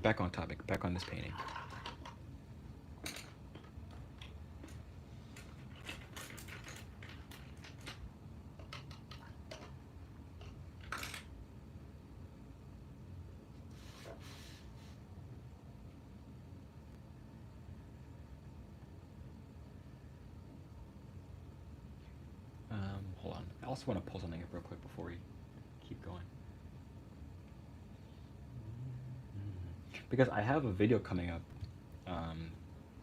Back on topic. Back on this painting. Hold on. I also want to pull something up real quick before we keep going. Because I have a video coming up.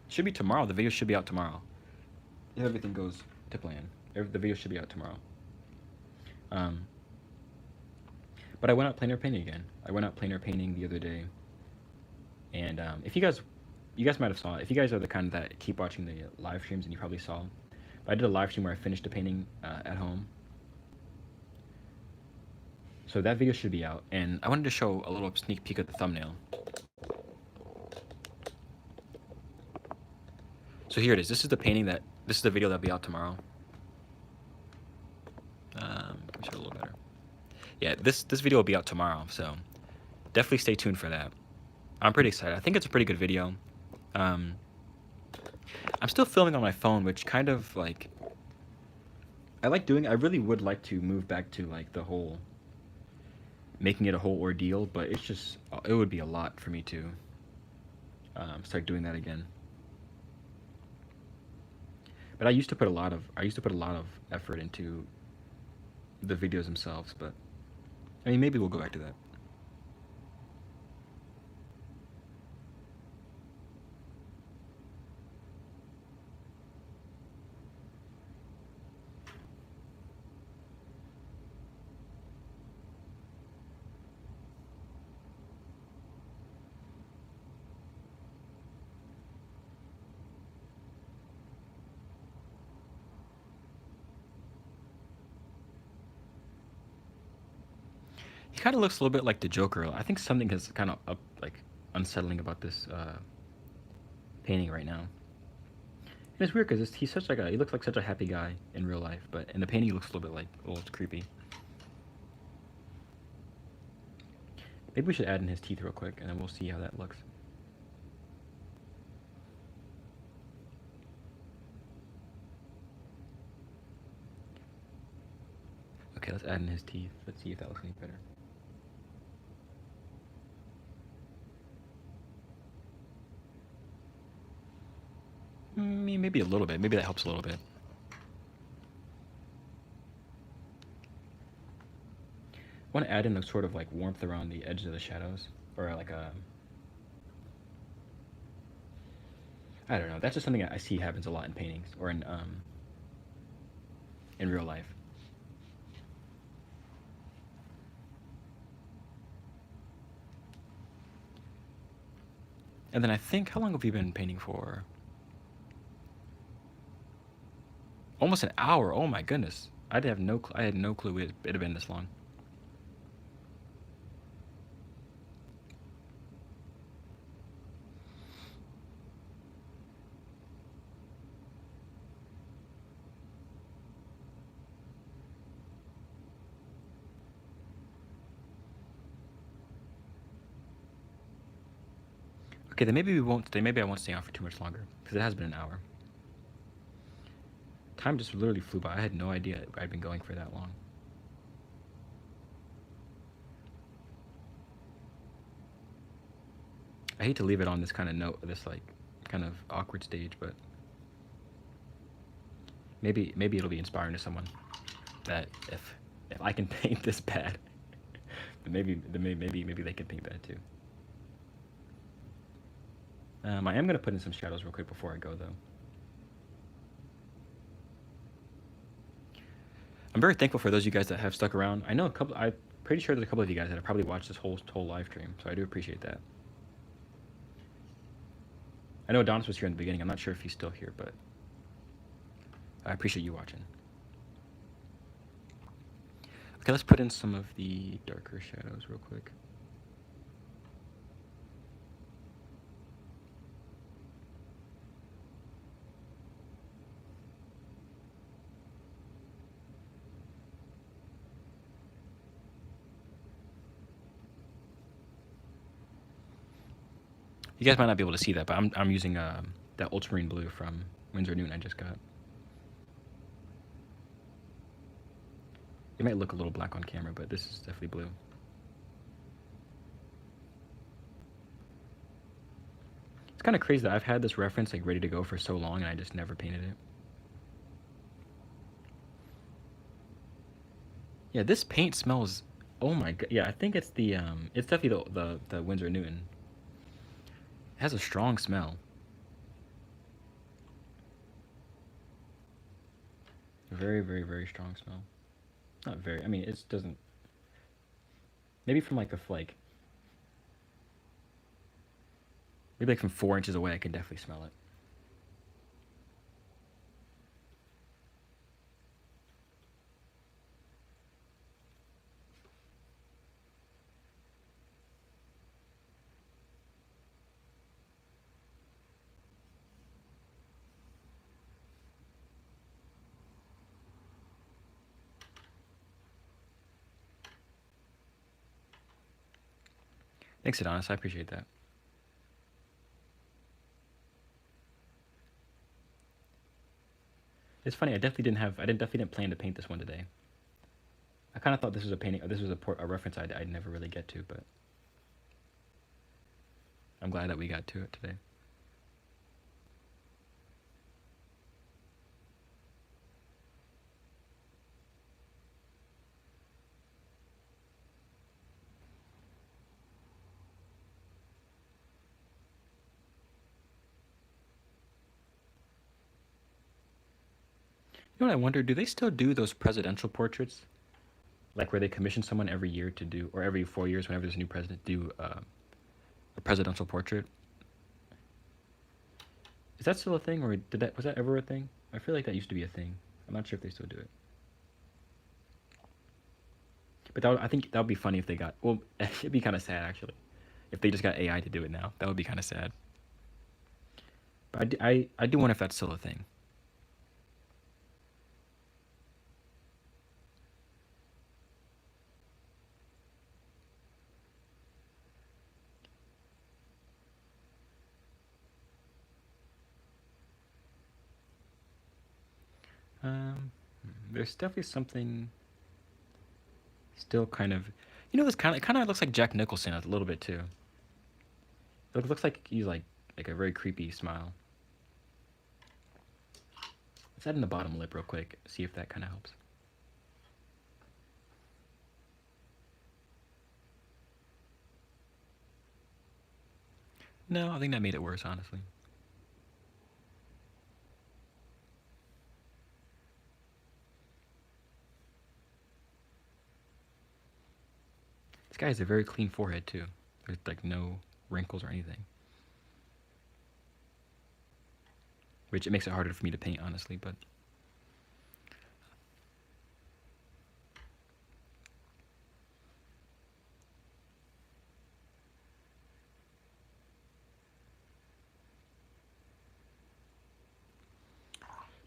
Should be tomorrow. The video should be out tomorrow. If everything goes to plan. The video should be out tomorrow. But I went out plein air painting again. I went out plein air painting the other day. And if you guys might have saw it. If you guys are the kind that keep watching the live streams, and you probably saw. But I did a live stream where I finished the painting at home. So that video should be out. And I wanted to show a little sneak peek at the thumbnail. So here it is. This is the video that'll be out tomorrow. Let me show it a little better. Yeah, this video will be out tomorrow, so definitely stay tuned for that. I'm pretty excited. I think it's a pretty good video. I'm still filming on my phone, which kind of like I like doing. I really would like to move back to like the whole making it a whole ordeal, but it's just it would be a lot for me to start doing that again. But I used to put a lot of effort into the videos themselves. But I mean, maybe we'll go back to that. He kind of looks a little bit like the Joker. I think something is kind of like unsettling about this painting right now. And it's weird because he's such like he looks like such a happy guy in real life, but in the painting he looks a little bit like a little creepy. Maybe we should add in his teeth real quick, and then we'll see how that looks. Okay, let's add in his teeth. Let's see if that looks any better. Maybe a little bit. Maybe that helps a little bit. I want to add in a sort of like warmth around the edges of the shadows, or like a. I don't know. That's just something I see happens a lot in paintings or in real life. And then I think, how long have you been painting for? Almost an hour. Oh my goodness. I had no clue it had been this long. Okay, then maybe we won't stay. Maybe I won't stay on for too much longer because it has been an hour. Time just literally flew by. I had no idea I'd been going for that long. I hate to leave it on this kind of note, this like kind of awkward stage, but maybe it'll be inspiring to someone that if I can paint this bad, then maybe they can paint bad too. I am gonna put in some shadows real quick before I go though. I'm very thankful for those of you guys that have stuck around. I know a couple. I'm pretty sure there's a couple of you guys that have probably watched this whole live stream, so I do appreciate that. I know Adonis was here in the beginning. I'm not sure if he's still here, but I appreciate you watching. Okay, let's put in some of the darker shadows real quick. You guys might not be able to see that, but I'm using that ultramarine blue from Winsor and Newton I just got. It might look a little black on camera, but this is definitely blue. It's kind of crazy that I've had this reference like ready to go for so long and I just never painted it. Yeah, this paint smells. Oh my god. Yeah, I think it's the it's definitely the Winsor and Newton. It has a strong smell. Very, very, very strong smell. Not very. I mean, it doesn't. Maybe from like maybe like from 4 inches away, I can definitely smell it. Thanks, Adonis. I appreciate that. It's funny. I definitely didn't plan to paint this one today. I kind of thought this was a painting. This was a reference I'd never really get to, but I'm glad that we got to it today. You know what I wonder? Do they still do those presidential portraits, like where they commission someone every year to do, or every 4 years, whenever there's a new president, do a presidential portrait? Is that still a thing, or did that was that ever a thing? I feel like that used to be a thing. I'm not sure if they still do it. But I think that would be funny if they got. Well, it'd be kind of sad actually, if they just got AI to do it now. That would be kind of sad. But I do wonder if that's still a thing. Um, there's definitely something still kind of. You know, this kind of looks like Jack Nicholson a little bit too. Looks like he's like a very creepy smile. Let's add in the bottom lip real quick. See if that kind of helps. No, I think that made it worse, honestly. This guy has a very clean forehead too. There's like no wrinkles or anything, which it makes it harder for me to paint, honestly. But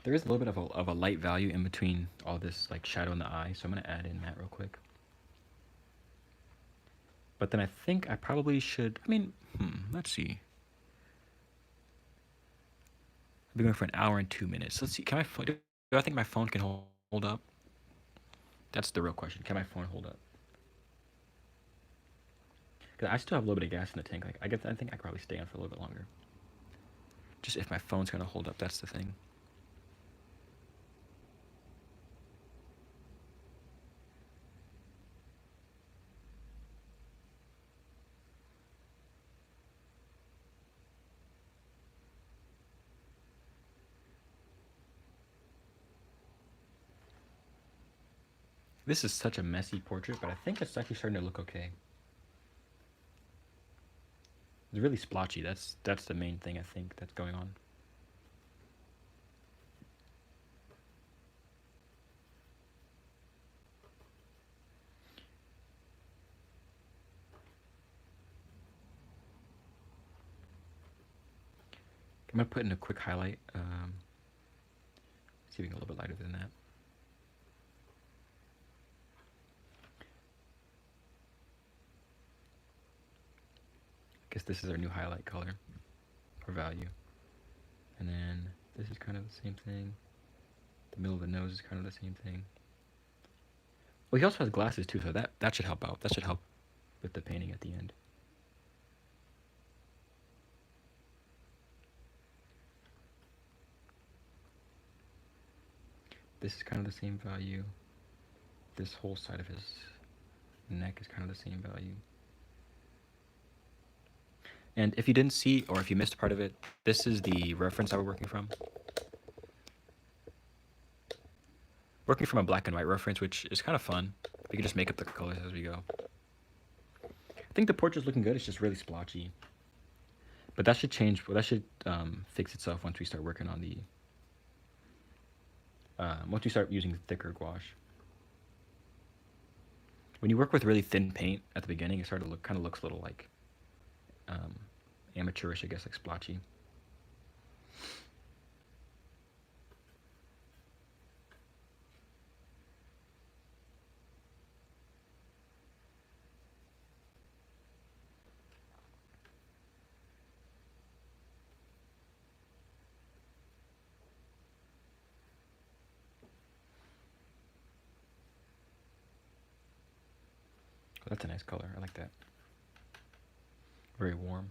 there is a little bit of a light value in between all this like shadow in the eye, so I'm gonna add in that real quick. But then I think I probably should. I mean, let's see. I've been going for an hour and 2 minutes. Let's see. Can my phone? Do I think my phone can hold up? That's the real question. Can my phone hold up? Because I still have a little bit of gas in the tank. Like I think I could probably stay on for a little bit longer. Just if my phone's gonna hold up, that's the thing. This is such a messy portrait, but I think it's actually starting to look okay. It's really splotchy. That's the main thing I think that's going on. I'm gonna put in a quick highlight. See if we can get a little bit lighter than that. I guess this is our new highlight color or value. And then this is kind of the same thing. The middle of the nose is kind of the same thing. Well, he also has glasses too, so that should help out. That should help with the painting at the end. This is kind of the same value. This whole side of his neck is kind of the same value. And if you didn't see, or if you missed part of it, this is the reference I was working from. Working from a black and white reference, which is kind of fun. We can just make up the colors as we go. I think the portrait's looking good. It's just really splotchy. But that should change. Well, that should fix itself once we start working on the. Once we start using thicker gouache. When you work with really thin paint at the beginning, it kind of looks a little like amateurish, I guess, like splotchy. That's a nice color. I like that. Very warm.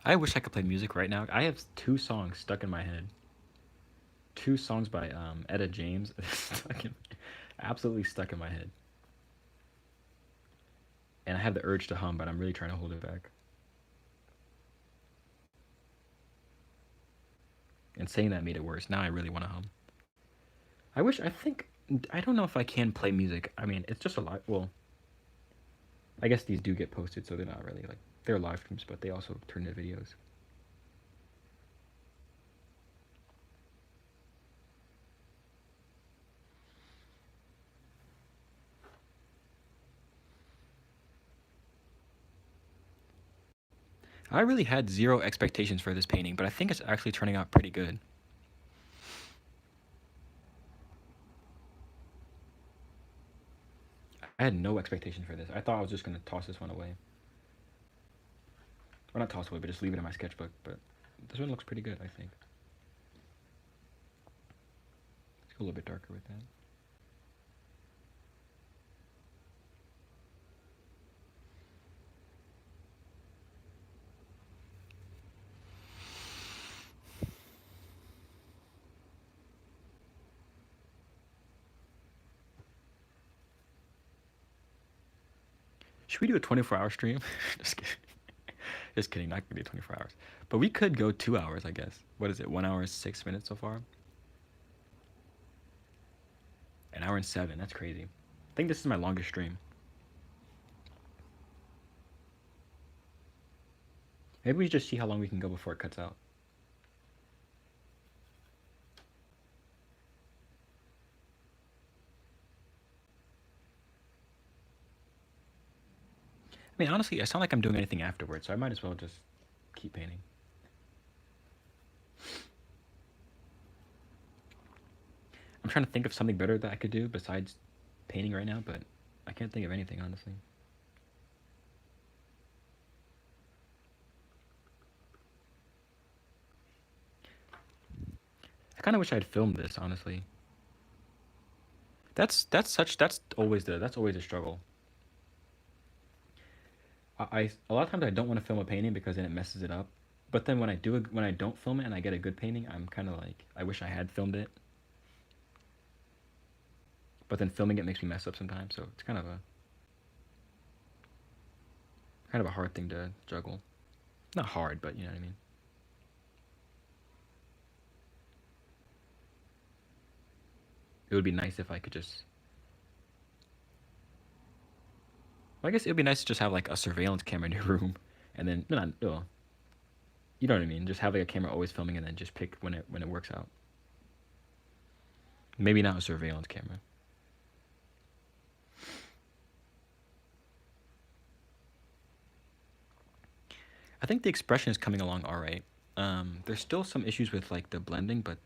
I wish I could play music right now. I have two songs stuck in my head. Two songs by Etta James, absolutely stuck in my head. And I have the urge to hum, but I'm really trying to hold it back. And saying that made it worse. Now I really want to hum. I wish. I think. I don't know if I can play music. I mean, it's just a lot. Well, I guess these do get posted, so they're not really like they're live streams, but they also turn into videos. I really had zero expectations for this painting, but I think it's actually turning out pretty good. I had no expectation for this. I thought I was just gonna toss this one away. Or not toss away, but just leave it in my sketchbook. But this one looks pretty good, I think. Let's go a little bit darker with that. Should we do a 24-hour stream? Just kidding. Just kidding. Not gonna be 24 hours. But we could go 2 hours, I guess. What is it? 1 hour 6 minutes so far. An hour and 7. That's crazy. I think this is my longest stream. Maybe we just see how long we can go before it cuts out. I mean, honestly, I sound like I'm doing anything afterwards, so I might as well just keep painting. I'm trying to think of something better that I could do besides painting right now, but I can't think of anything, honestly. I kind of wish I'd filmed this, honestly. That's always a struggle. A lot of times I don't want to film a painting because then it messes it up. But then when I don't film it and I get a good painting, I'm kind of like I wish I had filmed it. But then filming it makes me mess up sometimes, so it's kind of a hard thing to juggle. Not hard, but you know what I mean. It would be nice if I could just. Well, I guess it would be nice to just have like a surveillance camera in your room, and then no, not well, you know what I mean. Just have like a camera always filming, and then just pick when it works out. Maybe not a surveillance camera. I think the expression is coming along all right. There's still some issues with like the blending, but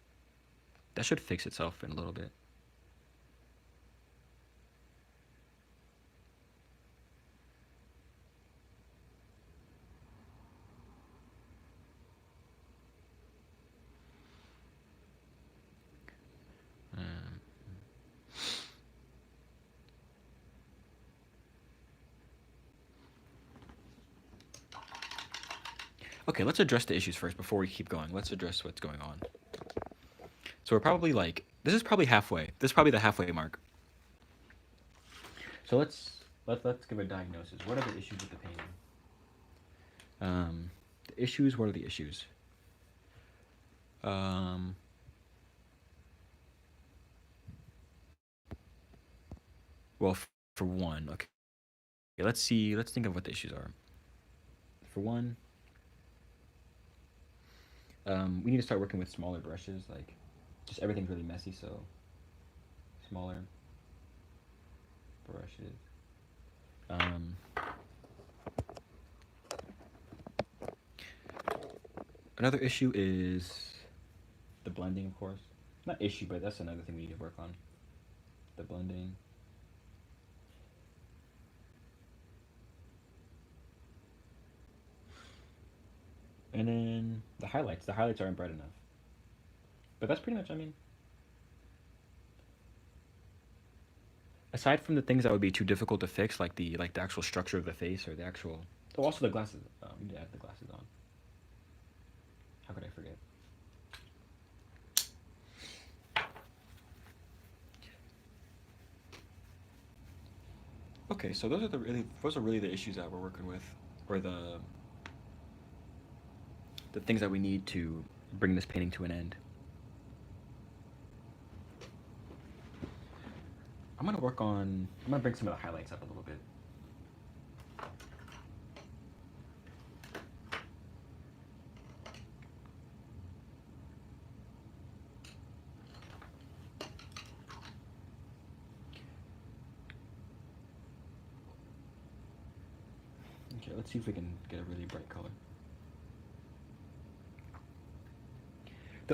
that should fix itself in a little bit. Um, okay, let's address the issues first before we keep going. Let's address what's going on. So we're probably like this is probably halfway. This is probably the halfway mark. So let's give a diagnosis. What are the issues with the painting? The issues. What are the issues? Um, well, for one, okay. Let's see. Let's think of what the issues are. For one, we need to start working with smaller brushes. Like, just everything's really messy, so smaller brushes. Um, Another issue is the blending, of course. Not issue, but that's another thing we need to work on. The blending. And then the highlights. The highlights aren't bright enough. But that's pretty much, I mean, aside from the things that would be too difficult to fix, like the actual structure of the face or the actual. Oh, also the glasses. We need to add the glasses on. How could I forget? Okay, so those are really the issues that we're working with, or the things that we need to bring this painting to an end. I'm gonna bring some of the highlights up a little bit. Okay, let's see if we can get a really bright color.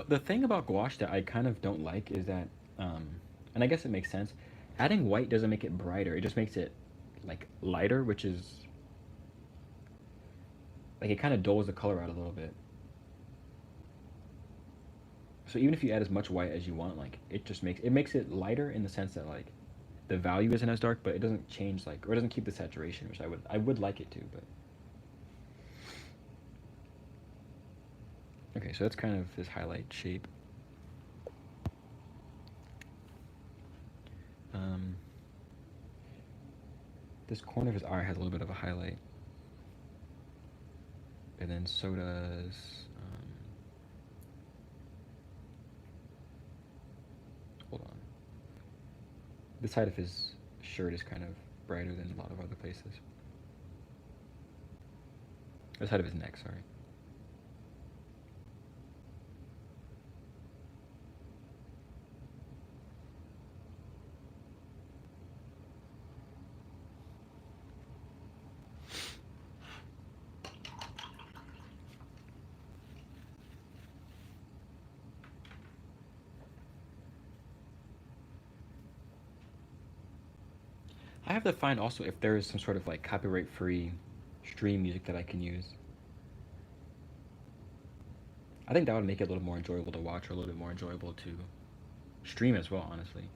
The thing about gouache that I kind of don't like is that, and I guess it makes sense, adding white doesn't make it brighter. It just makes it like lighter, which is like it kind of dulls the color out a little bit. So even if you add as much white as you want, like it makes it lighter in the sense that like the value isn't as dark, but it doesn't change or it doesn't keep the saturation, which I would like it to, but okay. So that's kind of this highlight shape. Um, this corner of his eye has a little bit of a highlight, and then so does. Hold on. This side of his shirt is kind of brighter than a lot of other places. The side of his neck, sorry. I have to find also if there is some sort of like copyright free stream music that I can use. I think that would make it a little more enjoyable to watch or a little bit more enjoyable to stream as well, honestly.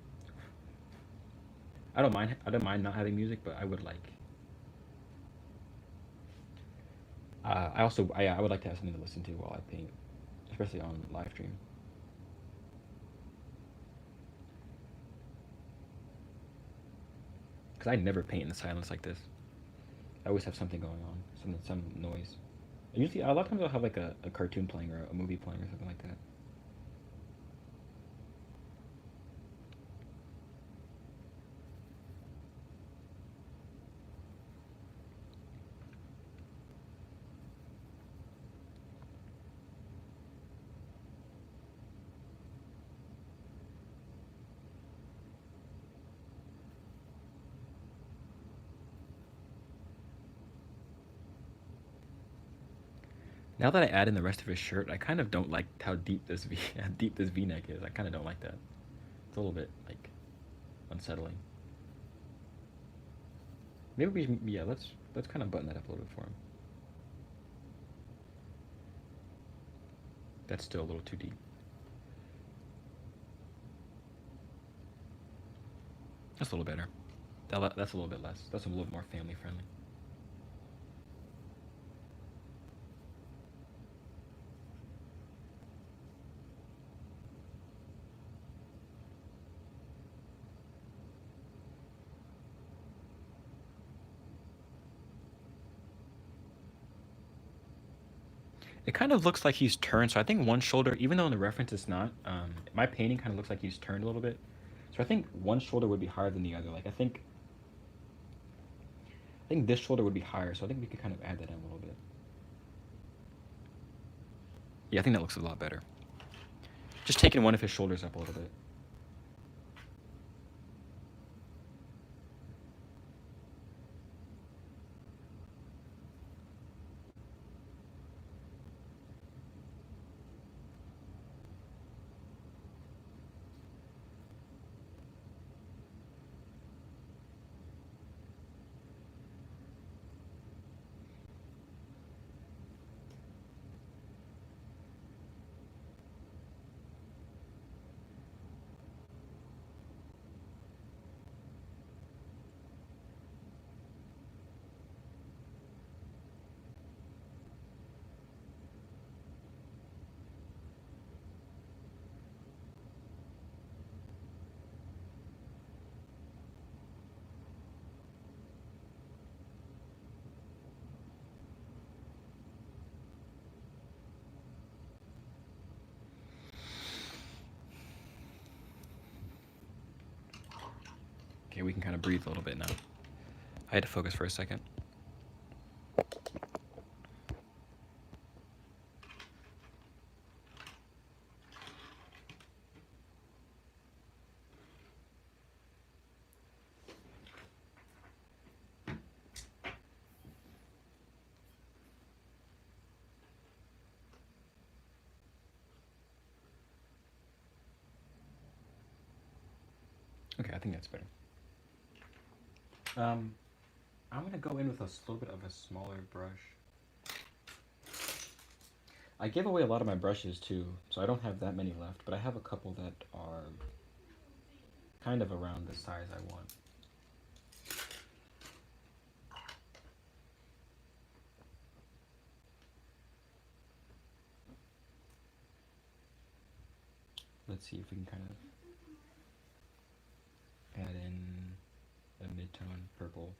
I don't mind not having music, but I would like I would like to have something to listen to while I paint, especially on live stream. Because I never paint in the silence like this. I always have something going on, some noise. Usually, a lot of times I'll have like a cartoon playing or a movie playing or something like that. Now that I add in the rest of his shirt, I kind of don't like how deep this how deep this V-neck is. I kind of don't like that. It's a little bit like unsettling. Maybe yeah, let's kind of button that up a little bit for him. That's still a little too deep. That's a little better. That's a little bit less. That's a little more family friendly. It kind of looks like he's turned. So I think one shoulder, even though in the reference it's not, my painting kind of looks like he's turned a little bit. So I think one shoulder would be higher than the other. Like I think this shoulder would be higher. So I think we could kind of add that in a little bit. Yeah, I think that looks a lot better. Just taking one of his shoulders up a little bit. Okay, we can kind of breathe a little bit now. I had to focus for a second. Okay, I think that's better. I'm gonna go in with a little bit of a smaller brush. I gave away a lot of my brushes too, so I don't have that many left, but I have a couple that are kind of around the size I want. Let's see if we can kind of add in a mid-tone purple.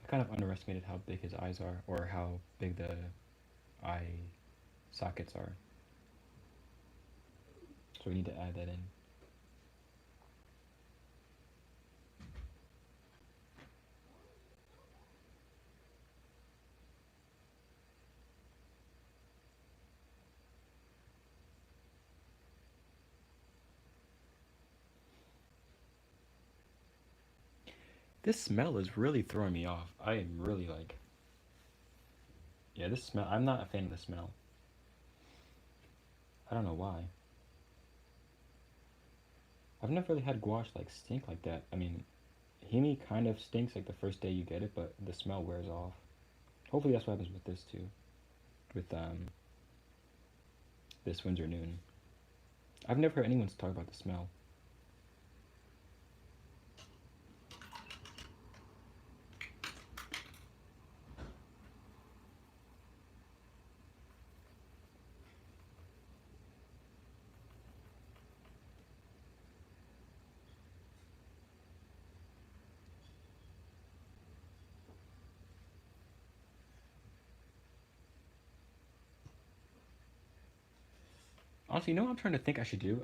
I kind of underestimated how big his eyes are, or how big the eye sockets are. So we need to add that in. This smell is really throwing me off. I am really like, yeah, this smell, I'm not a fan of the smell. I don't know why. I've never really had gouache like stink like that. I mean, Himi kind of stinks like the first day you get it, but the smell wears off. Hopefully that's what happens with this too. With this Winsor Newton. I've never heard anyone talk about the smell. Honestly, you know what I'm trying to think I should do?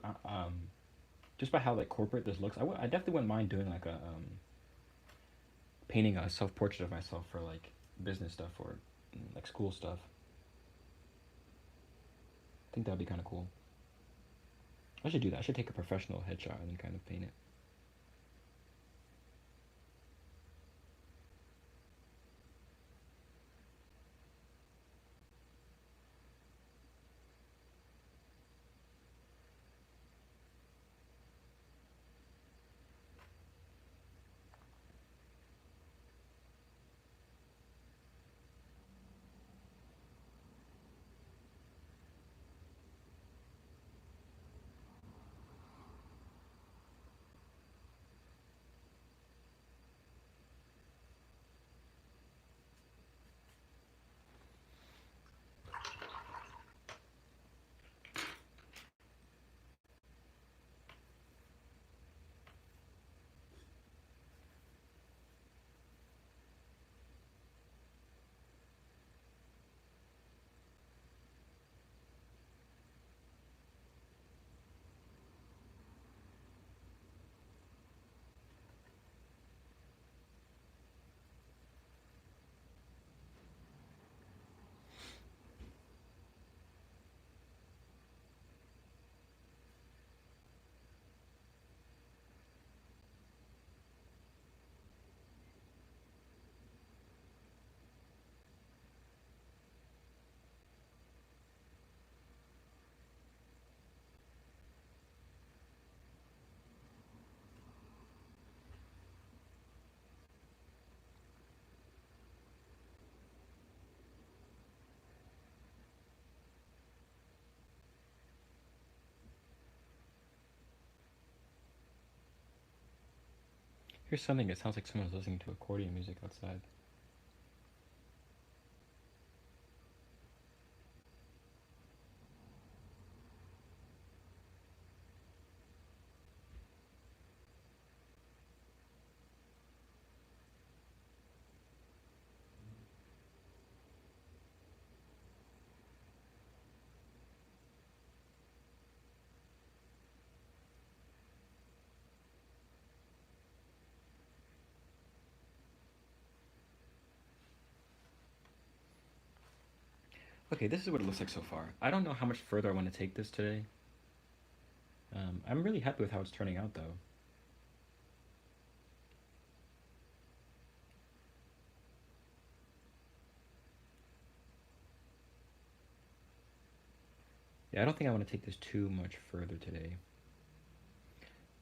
Just by how like corporate this looks, I definitely wouldn't mind doing like a painting a self portrait of myself for like business stuff or like school stuff. I think that'd be kind of cool. I should do that. I should take a professional headshot and then kind of paint it. Here's something. It sounds like someone's listening to accordion music outside. Okay, this is what it looks like so far. I don't know how much further I want to take this today. I'm really happy with how it's turning out, though. Yeah, I don't think I want to take this too much further today.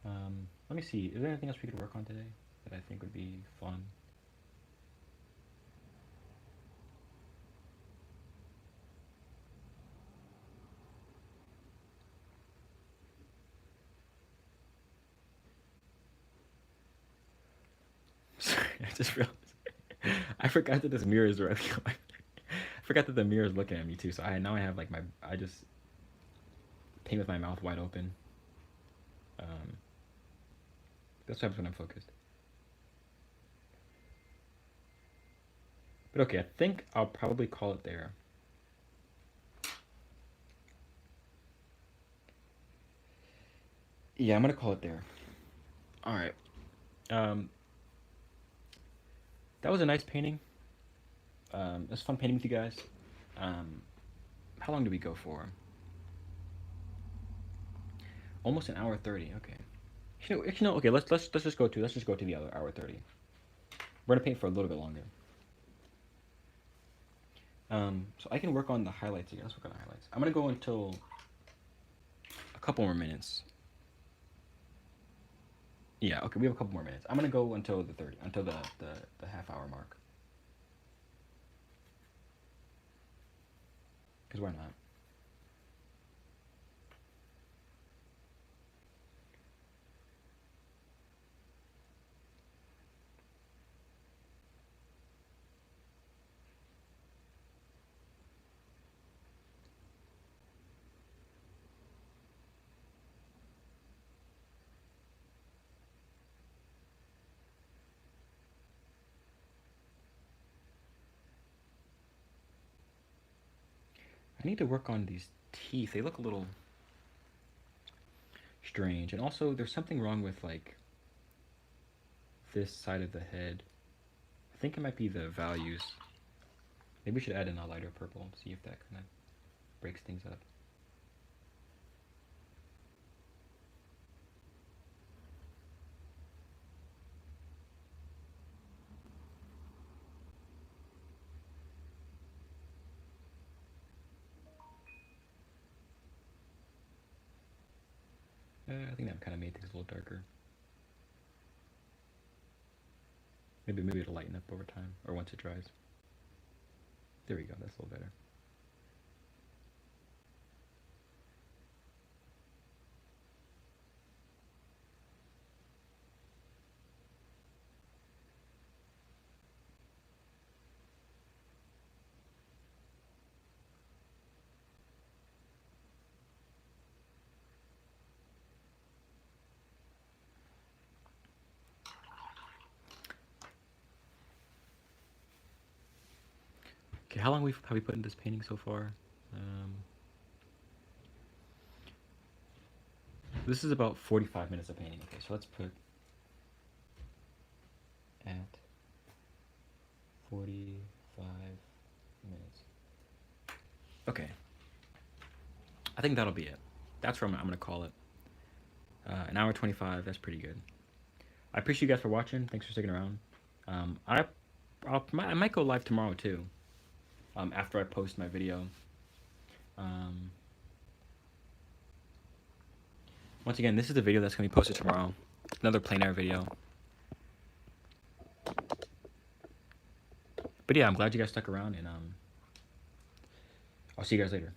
Let me see. Is there anything else we could work on today that I think would be fun? Sorry, I just realized. I forgot that this mirror is directly on my. I forgot that the mirror is looking at me too. So now I have like my. I just paint with my mouth wide open. Um, that's what happens when I'm focused. But okay, I think I'll probably call it there. Yeah, I'm gonna call it there. All right. Um, that was a nice painting. It was fun painting with you guys. Um, how long do we go for? Almost an hour 30. Okay. Okay. Let's just go to the other hour 30. We're gonna paint for a little bit longer. So I can work on the highlights again. Let's work on the highlights. I'm gonna go until a couple more minutes. Yeah. Okay. We have a couple more minutes. I'm gonna go until the half hour mark. Cause why not? I need to work on these teeth. They look a little strange, and also there's something wrong with like this side of the head. I think it might be the values. Maybe we should add in a lighter purple and see if that kind of breaks things up. I think that kind of made things a little darker. Maybe it'll lighten up over time, or once it dries. There we go, that's a little better. Okay, how long have we put in this painting so far? This is about 45 minutes of painting. Okay, so let's put at 45 minutes. Okay. I think that'll be it. That's where I'm going to call it. An hour 25, that's pretty good. I appreciate you guys for watching. Thanks for sticking around. I might go live tomorrow too. After I post my video. Once again, this is the video that's going to be posted tomorrow. Another plein air video. But yeah, I'm glad you guys stuck around, and I'll see you guys later.